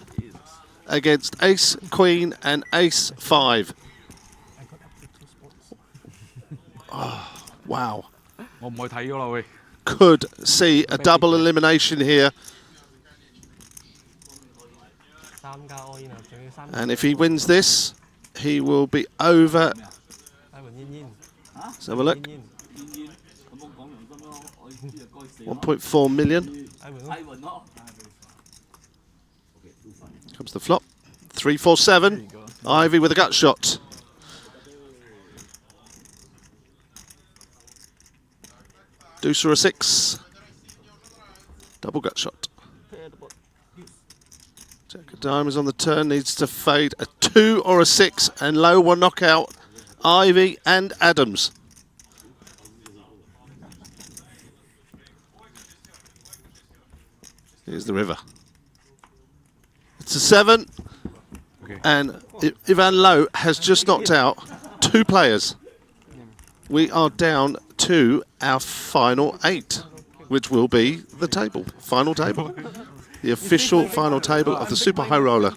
against ace, queen and ace 5. Oh, wow. Could see a double elimination here. And if he wins this, he will be over. Let's have a look. 1.4 million. Comes the flop. 3-4-7. Ivey with a gut shot. Deuce or a 6. Double gut shot. Jack of diamonds on the turn, needs to fade a 2 or a 6, and Leow will knock out Ivey and Adams. Here's the river. It's a 7, and Ivan Leow has just knocked out 2 players. We are down to our final 8, which will be the table, final table. The official final table of the Super High Roller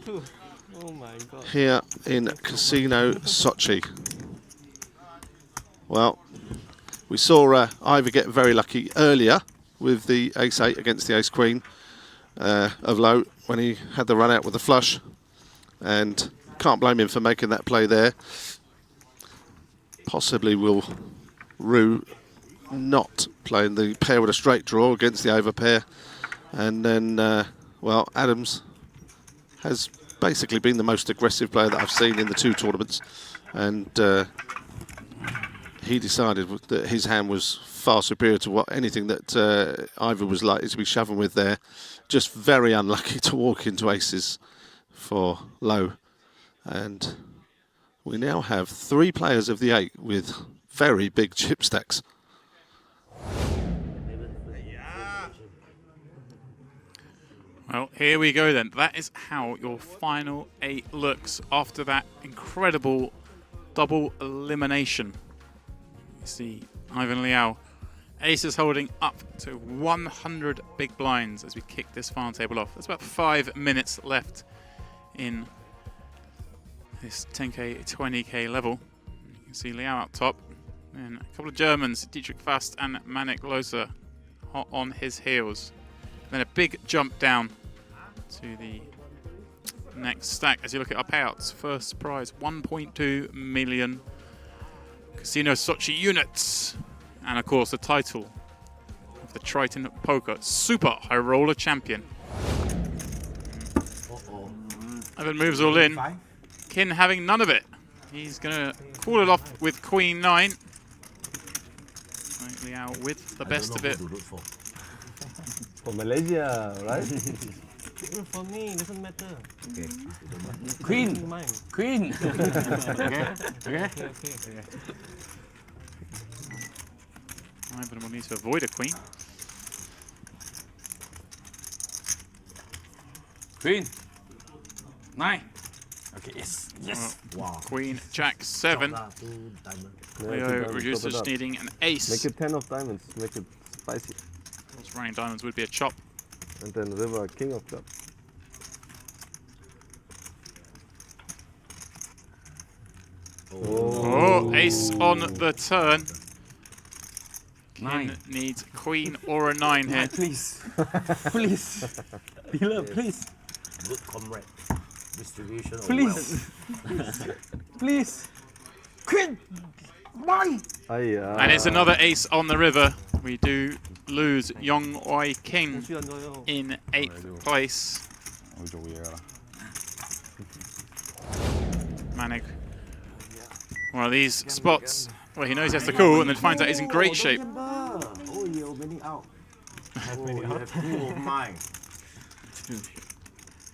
here in Casino Sochi. Well, we saw Ivey get very lucky earlier with the ace 8 against the ace queen of Leow when he had the run out with the flush, and can't blame him for making that play there. Possibly will rue not playing the pair with a straight draw against the overpair. And then, well, Adams has basically been the most aggressive player that I've seen in the 2 tournaments. And he decided that his hand was far superior to what anything that Ivey was likely to be shoving with there. Just very unlucky to walk into aces for Leow. And We now have 3 players of the 8 with very big chip stacks. Well, here we go then. That is how your final 8 looks after that incredible double elimination. You see Ivey and Leow. Aces holding up to 100 big blinds as we kick this final table off. There's about 5 minutes left in this 10k, 20k level. You can see Leow up top. And a couple of Germans, Dietrich Fast and Manig Loeser, hot on his heels. Then a big jump down to the next stack as you look at our payouts. First prize, 1.2 million Casino Sochi units. And of course the title of the Triton Poker Super High Roller Champion. Evan moves all in. Kin having none of it. He's going to call it off with Queen 9. Leow with the best of it. For Malaysia, right? For me, doesn't matter. Okay. Queen. Mine. Queen. Okay. Ivan will need to avoid a queen. Queen. 9. Okay, yes. Yes. Wow. Queen, Jack 7. Leo reduces Top it up. needing an ace. Make it 10 of diamonds. Make it spicy. What's running diamonds would be a chop. And then river king of clubs. Oh, ace on the turn. Kin 9. needs queen or a 9 here. Please. Please. Dealer, please. Good comrade. Distribution of Please. Please. Queen. Why? And it's another ace on the river. We do lose Yong Oi King in 8th place. Manig. One of these spots where he knows he has to call and then finds out he's in great shape. Oh, you many out. Oh, you have 2 of mine.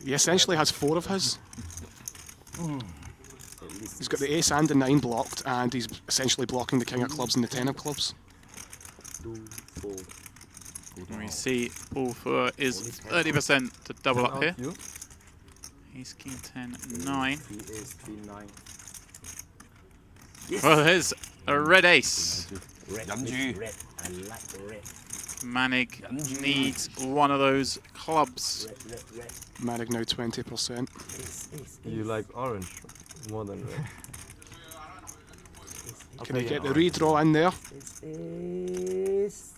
He essentially has 4 of his. He's got the ace and the 9 blocked, and he's essentially blocking the king of clubs and the 10 of clubs. 2, 4. And we see Paul Fur is 30% to double up here. He's king 10, 9. 3 ace, 3 9. Well, there's a red ace. Red, red. I like red. Manig needs one of those clubs. Red, red. Manig now 20%. Ace. You like orange more than red. Can he get the redraw in there? Ace.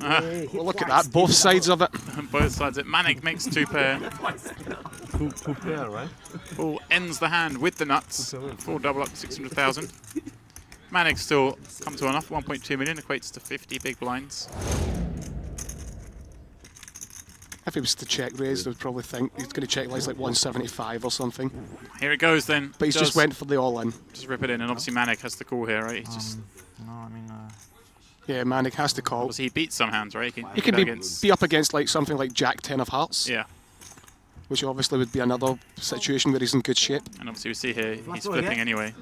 Ah. Well, look at that, both sides of it. Both sides. It Manig makes 2 pair. Two pair, right? Paul ends the hand with the nuts. 4 double up to 600,000. Manig still comes to enough. 1.2 million equates to 50 big blinds. If he was to check raise, they'd probably think he's going to check like 175 or something. Here it goes then. But he's just went for the all-in. Just rip it in, and obviously Manig has the call here, right? He just No, I mean, Yeah, Manig has to call. obviously he beats some hands, right? He could be up against like something like Jack 10 of hearts, Yeah, which obviously would be another situation where he's in good shape. and obviously we see here he's flipping anyway.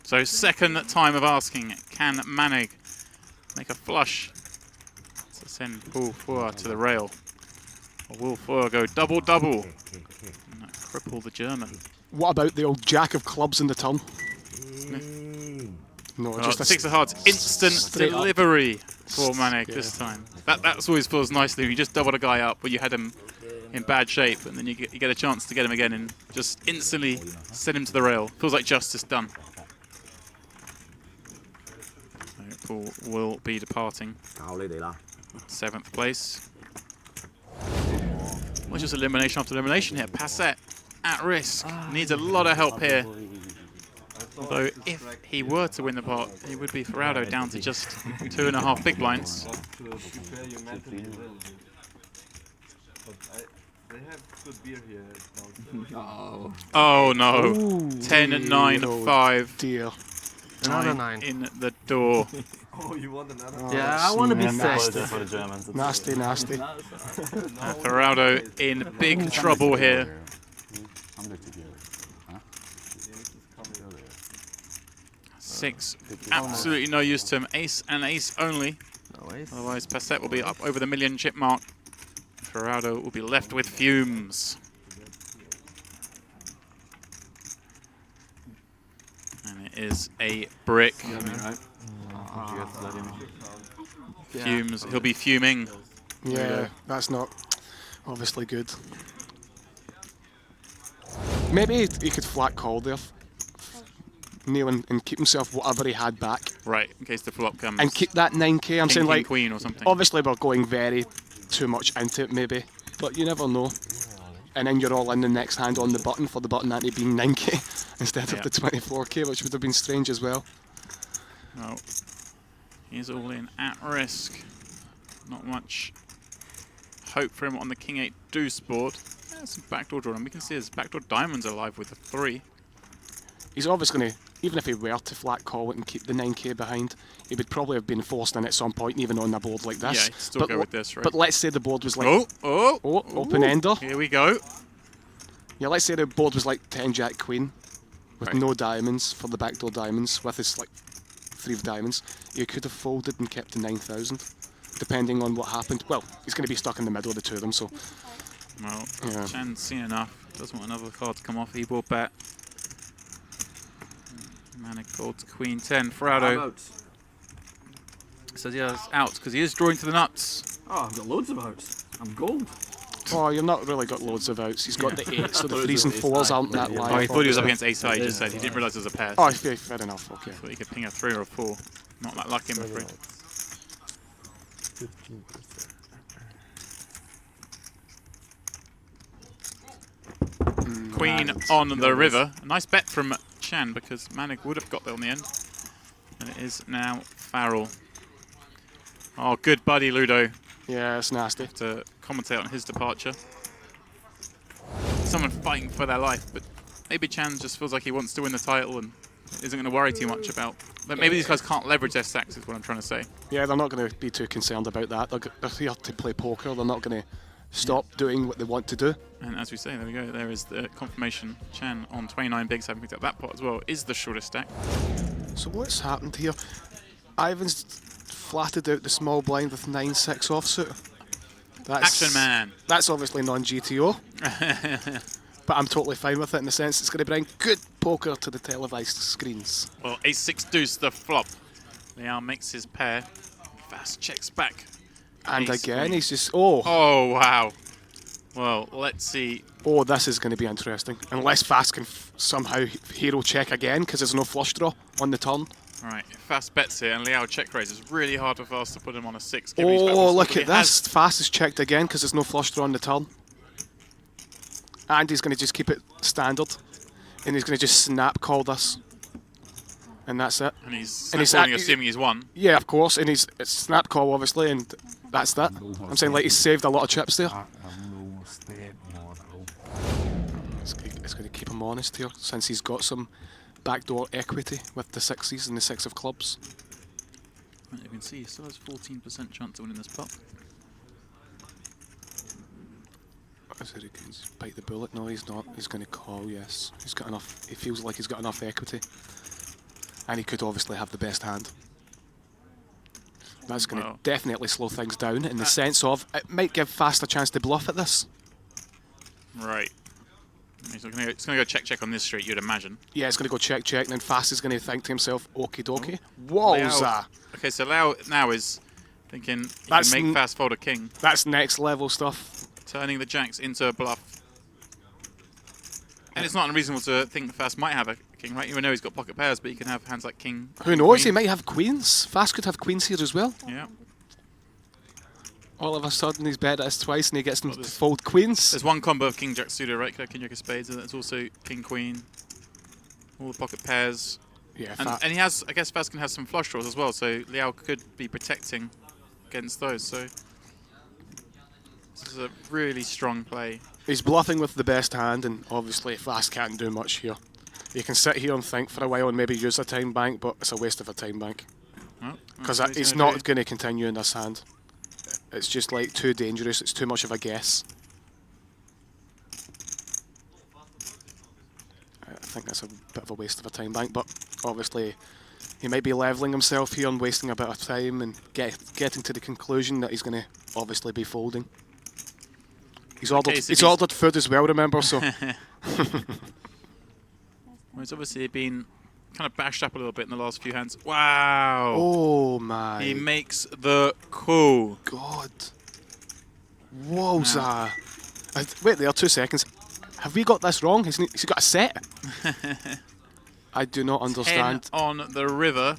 So second time of asking, can Manig make a flush to send Paul Fur to the rail? Or will Fur go double-double and cripple the German? What about the old Jack of clubs in the turn? No, Oh, just a 6 of hearts, instant straight up. delivery for Manig this time. That's always feels nicely when you just doubled a guy up when you had him in bad shape, and then you get a chance to get him again and just instantly send him to the rail. Feels like justice done. So Paul will be departing 7th place. Well, just elimination after elimination here. Passet at risk, needs a lot of help here. Although if he were to win the pot, it would be Farrell down to just 2.5 big blinds. Oh no! 10 and 9, 5 dear. another 9. in the door. Yeah, I want to be Nasty. safe. For the Germans. Nasty, nasty. Farrell in big trouble here. 6. Absolutely no use to him. Ace and ace only. No ace. Otherwise, Passet will be up over the million chip mark. Farrell will be left with fumes. And it is a brick. Fumes. He'll be fuming. Yeah, that's not obviously good. Maybe he could flat call there, Neil, and keep himself whatever he had back. Right, in case the flop comes. And keep that 9k. I'm King, saying, king, like, queen or something. obviously we're going very too much into it, maybe, but you never know. And then you're all in the next hand on the button for the button ante being 9k instead of the 24k, which would have been strange as well. Well, he's all in at risk. Not much hope for him on the king 8 deuce board. There's some backdoor draw, and we can see his backdoor diamonds alive with a 3. He's obviously going to, even if he were to flat call it and keep the 9k behind, he would probably have been forced in at some point, even on a board like this. Yeah, he'd still go with this, right? But let's say the board was like... Oh, open-ender. Here we go. Yeah, let's say the board was like 10 jack queen, with Right. no diamonds for the backdoor diamonds, with his like 3 of diamonds. He could have folded and kept the 9,000, depending on what happened. Well, he's going to be stuck in the middle of the two of them, so... Well, Yeah. Chan's seen enough. Doesn't want another card to come off. He will bet. Manig folds queen 10. Farrell says he has outs because he is drawing to the nuts. Oh, I've got loads of outs. I'm gold. Oh, you've not really got loads of outs. He's got the 8s, so the 3s and 4s aren't that live. Oh, he thought he was up against ace high. He just said he didn't realise there was a pair. Oh, fair enough, okay. Thought he could ping a 3 or a 4. Not that lucky, I'm afraid. 15%. Queen on the river. A nice bet from Chan because Manig would have got there on the end. And it is now Farrell. Oh, good buddy, Ludo. Yeah, it's nasty. To commentate on his departure. Someone fighting for their life, but maybe Chan just feels like he wants to win the title and isn't going to worry too much about. But maybe these guys can't leverage their stacks, is what I'm trying to say. Yeah, they're not going to be too concerned about that. They're here to play poker. They're not going to stop doing what they want to do. And as we say, there we go. There is the confirmation. Chan on 29 bigs, having picked up that pot as well, is the shortest stack. So what's happened here? Ivan's flatted out the small blind with 9-6 offsuit. That's, Action man. That's obviously non-GTO. But I'm totally fine with it in the sense it's going to bring good poker to the televised screens. Well, ace-6 deuce, the flop. Leow makes his pair. Fast checks back. And Ace again, queen. he's just... Oh, Oh, wow. Well, let's see. oh, this is going to be interesting. Unless Fast can somehow hero check again because there's no flush draw on the turn. All right, Fast bets here, and Leow check raise. It's really hard for Fast to put him on a 6. given his back Oh, was- look but at he has- this. Fast is checked again because there's no flush draw on the turn. And he's going to just keep it standard. And he's going to just snap call this. And that's it. And he's And he's calling, at- assuming he's won. Yeah, of course. And it's snap call, obviously, and that's that. I'm saying, like, he's saved a lot of chips there. It's going to keep him honest here, since he's got some backdoor equity with the 6s and the 6 of clubs. And you can see he still has 14% chance of winning this pot. Is it he can bite the bullet? No, he's not. He's going to call, yes. He's got enough. He feels like he's got enough equity. And he could obviously have the best hand. That's going to Wow. definitely slow things down in the sense of it might give Fast a chance to bluff at this. Right. He's going to go check on this street, you'd imagine. Yeah, it's going to go check, and then Fast is going to think to himself, okie dokie. Wowza! Leow- Okay, so Leow now is thinking he That's can make Fast fold a king, That's next level stuff. turning the jacks into a bluff. And it's not unreasonable to think Fast might have a king, right? Even though he's got pocket pairs, but he can have hands like king. Who knows? He queen. might have queens. Fast could have queens here as well. Yeah. All of a sudden, he's bet us twice and he gets them to there's- fold queens. There's one combo of king jack suited, right? King jack of spades, and it's also king queen. All the pocket pairs. Yeah, And he has, I guess Fast can have some flush draws as well, so Leow could be protecting against those. So this is a really strong play. he's bluffing with the best hand, and obviously Fast can't do much here. You can sit here and think for a while and maybe use a time bank, but it's a waste of a time bank. Oh, Because that's what he's gonna not going to continue in this hand. It's just like too dangerous, it's too much of a guess. I think that's a bit of a waste of a time bank, but obviously he might be levelling himself here and wasting a bit of time and getting to the conclusion that he's going to obviously be folding. He's ordered food as well, remember, so... Well, he's obviously been kind of bashed up a little bit in the last few hands. Wow! Oh my... He makes the call. God. Wowza. Wait there, 2 seconds. Have we got this wrong? He's got a set? I do not understand. 10 on the river.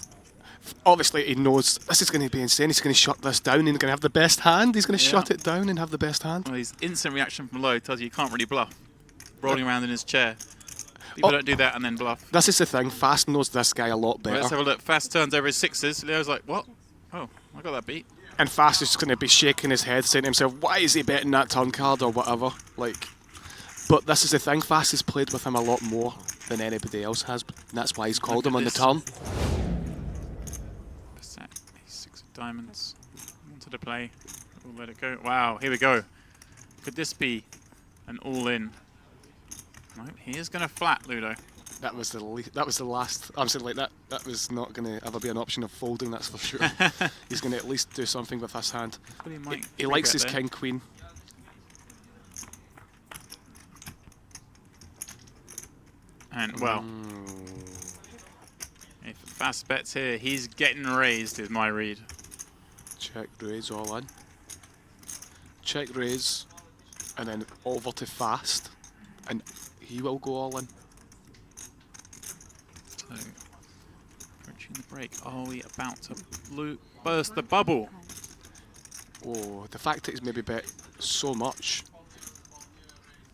Obviously, he knows this is going to be insane. He's going to shut this down and he's going to have the best hand. He's going to shut it down and have the best hand. Well, his instant reaction from Loew tells you can't really bluff. Rolling around in his chair. People don't do that and then bluff. This is the thing. Fast knows this guy a lot better. Well, let's have a look. Fast turns over his sixes. Leo's like, what? Oh, I got that beat. And Fast is just going to be shaking his head, saying to himself, why is he betting that turn card or whatever? Like, but this is the thing. Fast has played with him a lot more than anybody else has. And that's why he's called him on the turn. Passet, 6 of diamonds. Wanted to play. We'll let it go. Wow, here we go. Could this be an all-in? No, he is going to flat, Ludo. That was the last. I'm saying like that. That was not going to ever be an option of folding. That's for sure. He's going to at least do something with this hand. He likes his king queen. And well, if Fast bets here, he's getting raised. Is my read. Check raise all in. Check raise, and then over to Fast, and he will go all in. So, approaching the break. Are we about to burst the bubble? Oh, the fact that he's maybe bet so much.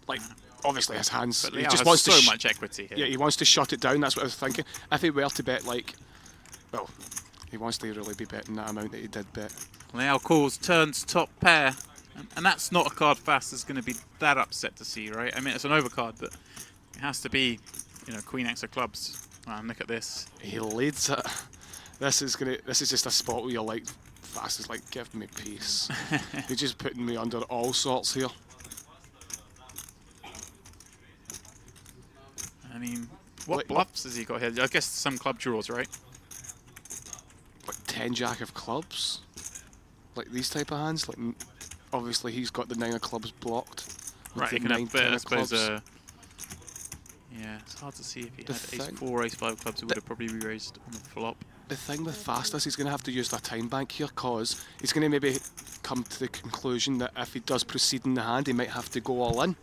Like, obviously his hands. But he Leow just has wants so to much equity here. Yeah, he wants to shut it down. That's what I was thinking. If he were to bet like, well, he wants to really be betting that amount that he did bet. Leow calls, turns top pair, and that's not a card Fast is going to be that upset to see, right? I mean, it's an overcard, but it has to be, you know, Queen X of clubs. Look at this. He leads it. This is just a spot where you're like, Fast is like, give me peace. You're just putting me under all sorts here. I mean, what bluffs has he got here? I guess some club draws, right? Like 10 jack of clubs, like these type of hands. Like obviously he's got the 9 of clubs blocked. Right, you can have, I suppose. Yeah, it's hard to see if he had ace-4, ace-5 clubs. It would have probably re-raised on the flop. The thing with Fast is he's going to have to use the time bank here, cause he's going to maybe come to the conclusion that if he does proceed in the hand, he might have to go all in.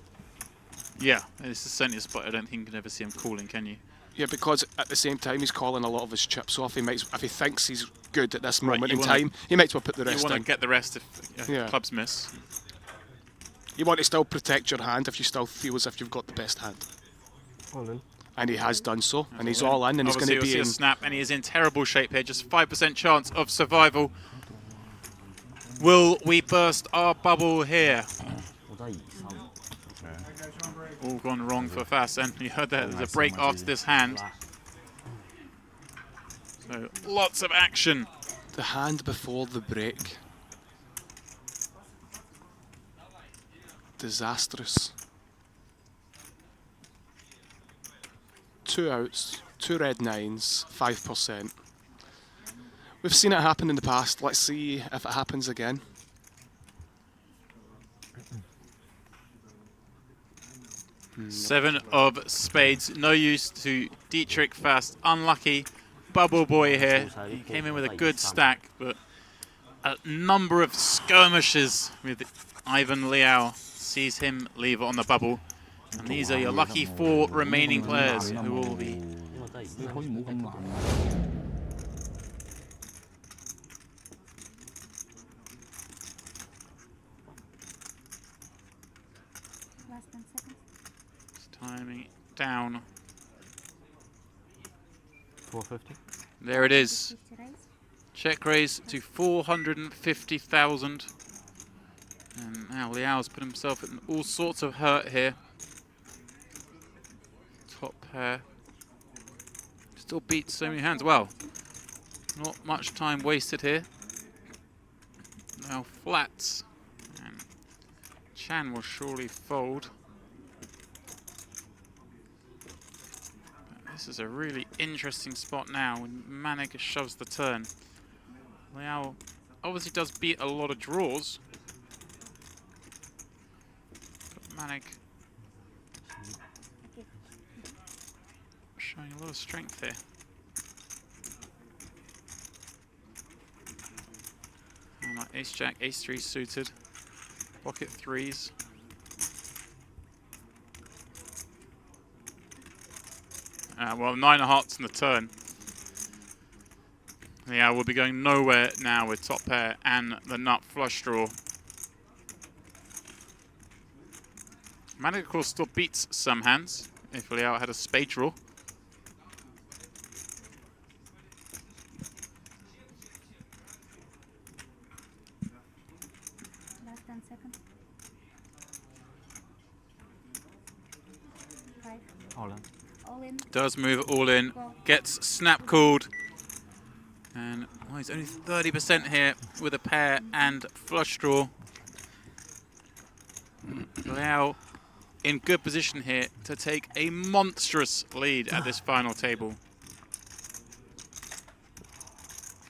Yeah, this is certainly a spot I don't think you can ever see him calling, can you? Yeah, because at the same time he's calling a lot of his chips off. He might, if he thinks he's good at this moment in time, he might as well put the rest in. You want to get the rest if clubs miss. You want to still protect your hand if you still feel as if you've got the best hand. All in. And he has done so, and he's all in, and he's going to be in. A snap, and he is in terrible shape here. Just 5% chance of survival. Will we burst our bubble here? All gone wrong for Fast, and you heard that there's a break after this hand. So lots of action. The hand before the break. Disastrous. 2 outs, 2 red 9s, 5%. We've seen it happen in the past. Let's see if it happens again. Seven of spades. No use to Dietrich. Fast. Unlucky. Bubble boy here. He came in with a good stack, but a number of skirmishes with Ivan Leow sees him leave on the bubble. And these are your lucky 4 remaining players who will be. Timing it down. 450. There it is. Check raise to 450,000. And now Leow's put himself in all sorts of hurt here. Top pair. Still beats so many hands. Well, not much time wasted here. Now flats. And Chan will surely fold. This is a really interesting spot now when Manig shoves the turn. Leow obviously does beat a lot of draws. But Manig showing a lot of strength here. And like ace-jack, ace-3 suited. Pocket threes. Well, 9 of hearts in the turn. Yeah, we'll be going nowhere now with top pair and the nut flush draw. Manig, of course, still beats some hands if Leow had a spade draw. Last 10 seconds. 5. All in. All in. Does move all in, gets snap called. And oh, he's only 30% here with a pair and flush draw. Leow in good position here to take a monstrous lead at this final table.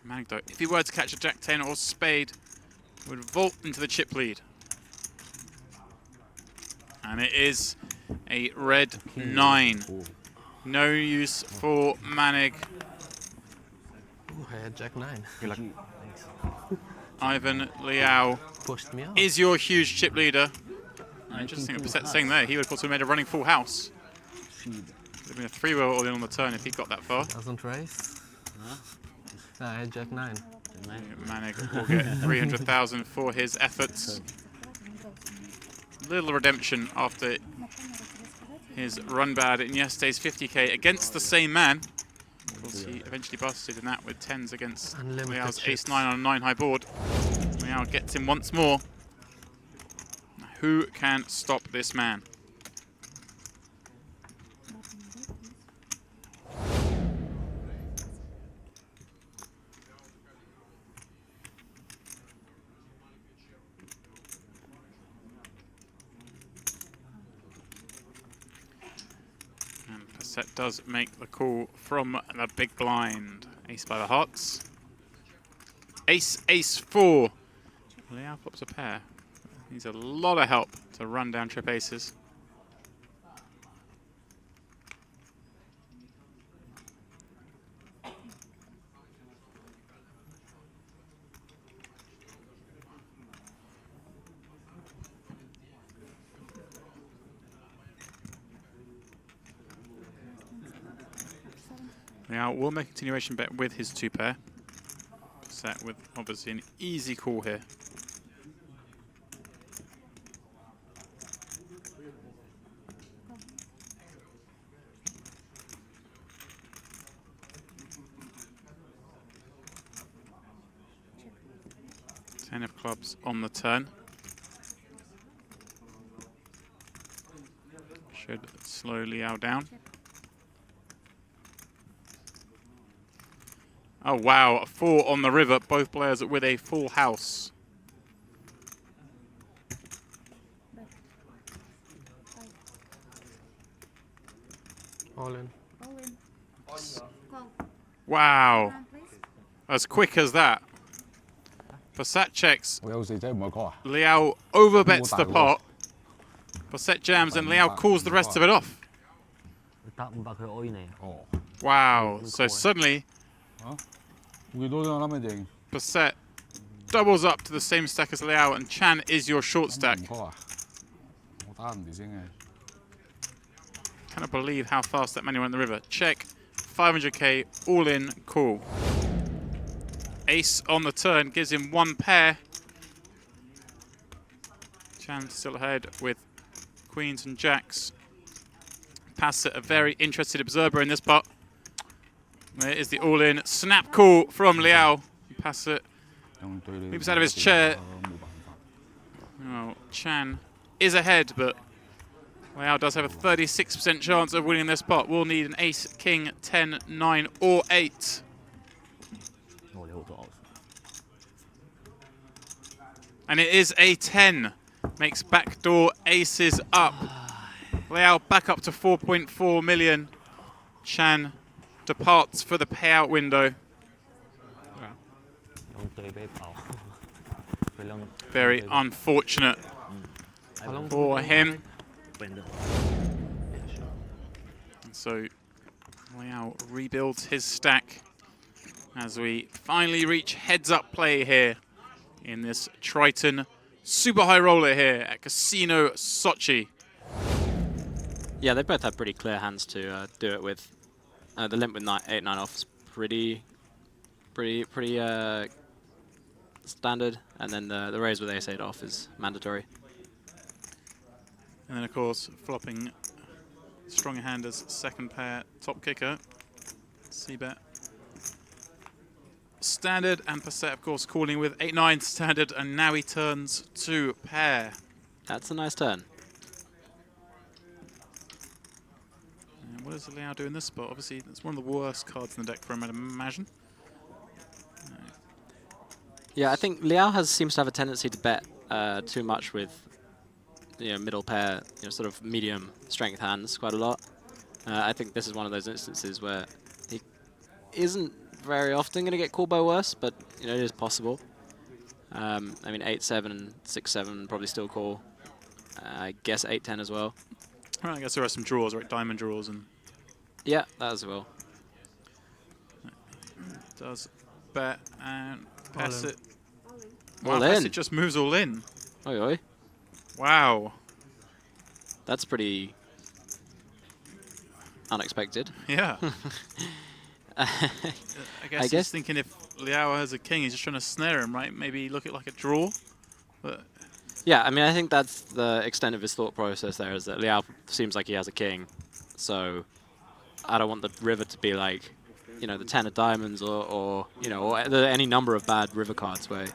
Manig, though, if he were to catch a jack 10 or spade, would vault into the chip lead. And it is a red 9. No use for Manig. Ooh, I had Jack 9. You're like, Ivan Leow Pushed me out. is your huge chip leader. Interesting what Passet's saying there. He would of course have made a running full house. Would have been a 3-way all in on the turn if he got that far. Doesn't raise. No, I had Jack 9. Manig will get 300,000 for his efforts. Little redemption after his run bad in yesterday's 50k against the same man. Of course, he eventually busted in that with 10s against Leow's ace-9 on a 9-high board. Leow gets him once more. Who can stop this man? And Passet does make the call from the big blind. Ace by the hearts. Ace, ace 4. Leow pops a pair. Needs a lot of help to run down trip aces. Now we'll make a continuation bet with his 2-pair. Set with obviously an easy call here. Ten of clubs on the turn. Should slow Leow down. Oh wow, a 4 on the river. Both players with a full house. All in. All in. Go. Wow, Round, please. as quick as that. Passet checks. 我有時真係唔係講啊！ Leow overbets the pot. Passet jams and Leow calls the rest of it off. 得500佢 all in 嚟。 哦， Wow, so suddenly 會多啲我諗一定 Passet doubles up to the same stack as Leow and Chan is your short stack. 唔錯啊！我打唔掂先嘅。 Cannot believe how fast that manual went in the river. Check, 500k, all in, call. Ace on the turn gives him 1 pair. Chan still ahead with queens and jacks. Passet, a very interested observer in this pot. There is the all-in snap call from Leow. Passet leaps out of his chair. Oh, Chan is ahead, but Leow does have a 36% chance of winning this pot. We'll need an ace, king, 10, 9, or 8. And it is a 10. Makes backdoor aces up. Leow back up to 4.4 million. Chan departs for the payout window. Very unfortunate for him. And so Leow rebuilds his stack as we finally reach heads-up play here in this Triton super high roller here at Casino Sochi. Yeah, they both have pretty clear hands to do it with. The limp with 8-9 off is pretty standard, and then the raise with ace-8 off is mandatory. And then of course flopping stronger hand as second pair top kicker. C-bet standard, and Passet of course calling with 8-9 standard, and now he turns to pair. That's a nice turn. And what does Leow do in this spot? Obviously it's one of the worst cards in the deck for him, I'd imagine. Yeah, I think Leow seems to have a tendency to bet too much with middle pair, sort of medium strength hands quite a lot. I think this is one of those instances where he isn't very often going to get called by worse, but it is possible. I mean, 8-7 and 6-7 probably still call. I guess 8-10 as well. Well, I guess there are some draws, right? Diamond draws and. Yeah, that as well. Does bet and Passet. All Wow, in. Passet just moves all in. Oi, oi. Wow. That's pretty unexpected. Yeah. I guess he's guess thinking if Leow has a king, he's just trying to snare him, right? Maybe look at like a draw. But yeah, I mean, I think that's the extent of his thought process there, is that Leow seems like he has a king. So I don't want the river to be like, the 10 of diamonds or any number of bad river cards where...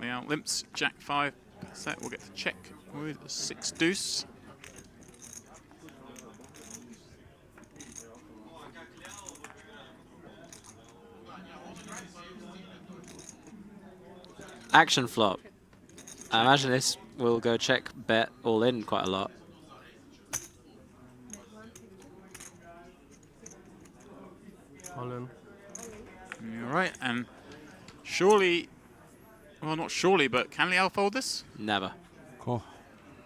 Leow limps, Jack 5. Passet will get to check with 6 deuce. Action flop. I imagine this will go check, bet, all in quite a lot. All in. All right, and surely, well, not surely, but can Leow fold this? Never. Cool.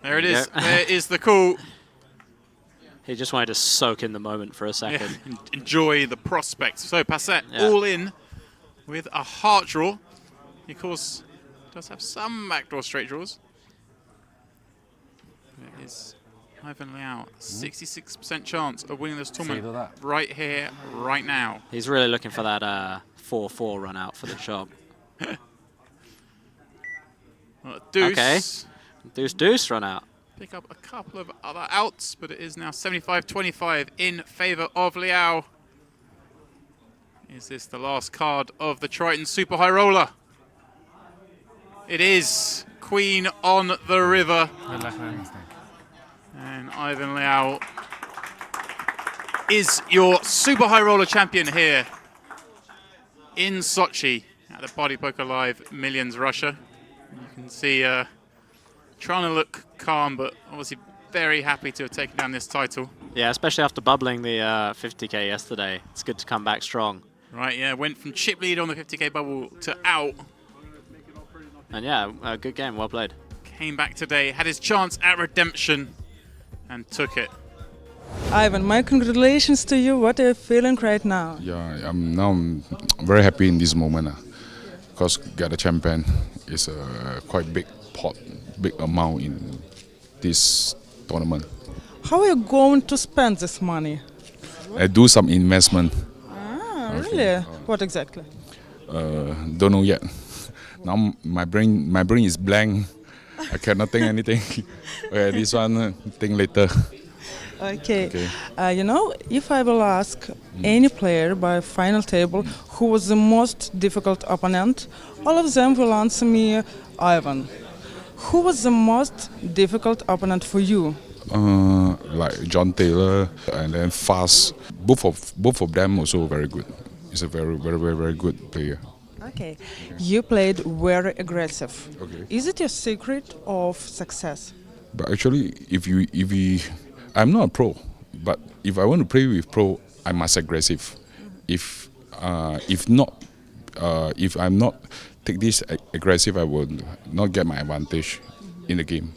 There it There you is. go. There is the call. He just wanted to soak in the moment for a second. Yeah, enjoy the prospects. So Passet Yeah. all in with a heart draw. He, of course, does have some backdoor straight draws. It is Ivan Leow, 66% chance of winning this tournament that. right here, right now. He's really looking for that 4-4 run out for the chop. Deuce. Okay. Deuce run out. Pick up a couple of other outs, but it is now 75-25 in favor of Leow. Is this the last card of the Triton Super High Roller? It is. Queen on the river. And Ivan Leow is your Super High Roller champion here in Sochi at the Party Poker Live Millions Russia. You can see trying to look calm, but obviously very happy to have taken down this title. Yeah, especially after bubbling the 50k yesterday. It's good to come back strong. Right, yeah, went from chip lead on the 50k bubble to out. And yeah, a good game, well played. Came back today, had his chance at redemption, and took it. Ivan, my congratulations to you. What are you feeling right now? Yeah, I'm very happy in this moment because get a champion is a quite big pot, big amount in this tournament. How are you going to spend this money? I do some investment. Ah, really? What exactly? Don't know yet. Now my brain is blank. I cannot think anything. This one think later. Okay. If I will ask any player by final table who was the most difficult opponent, all of them will answer me Ivan. Who was the most difficult opponent for you? Like John Taylor and then Fast. Both of them also very good. He's a very, very, very, very good player. Okay. You played very aggressive. Okay. Is it your secret of success? But actually, I'm not a pro, but if I want to play with pro, I must aggressive. If I'm not take this aggressive, I will not get my advantage in the game.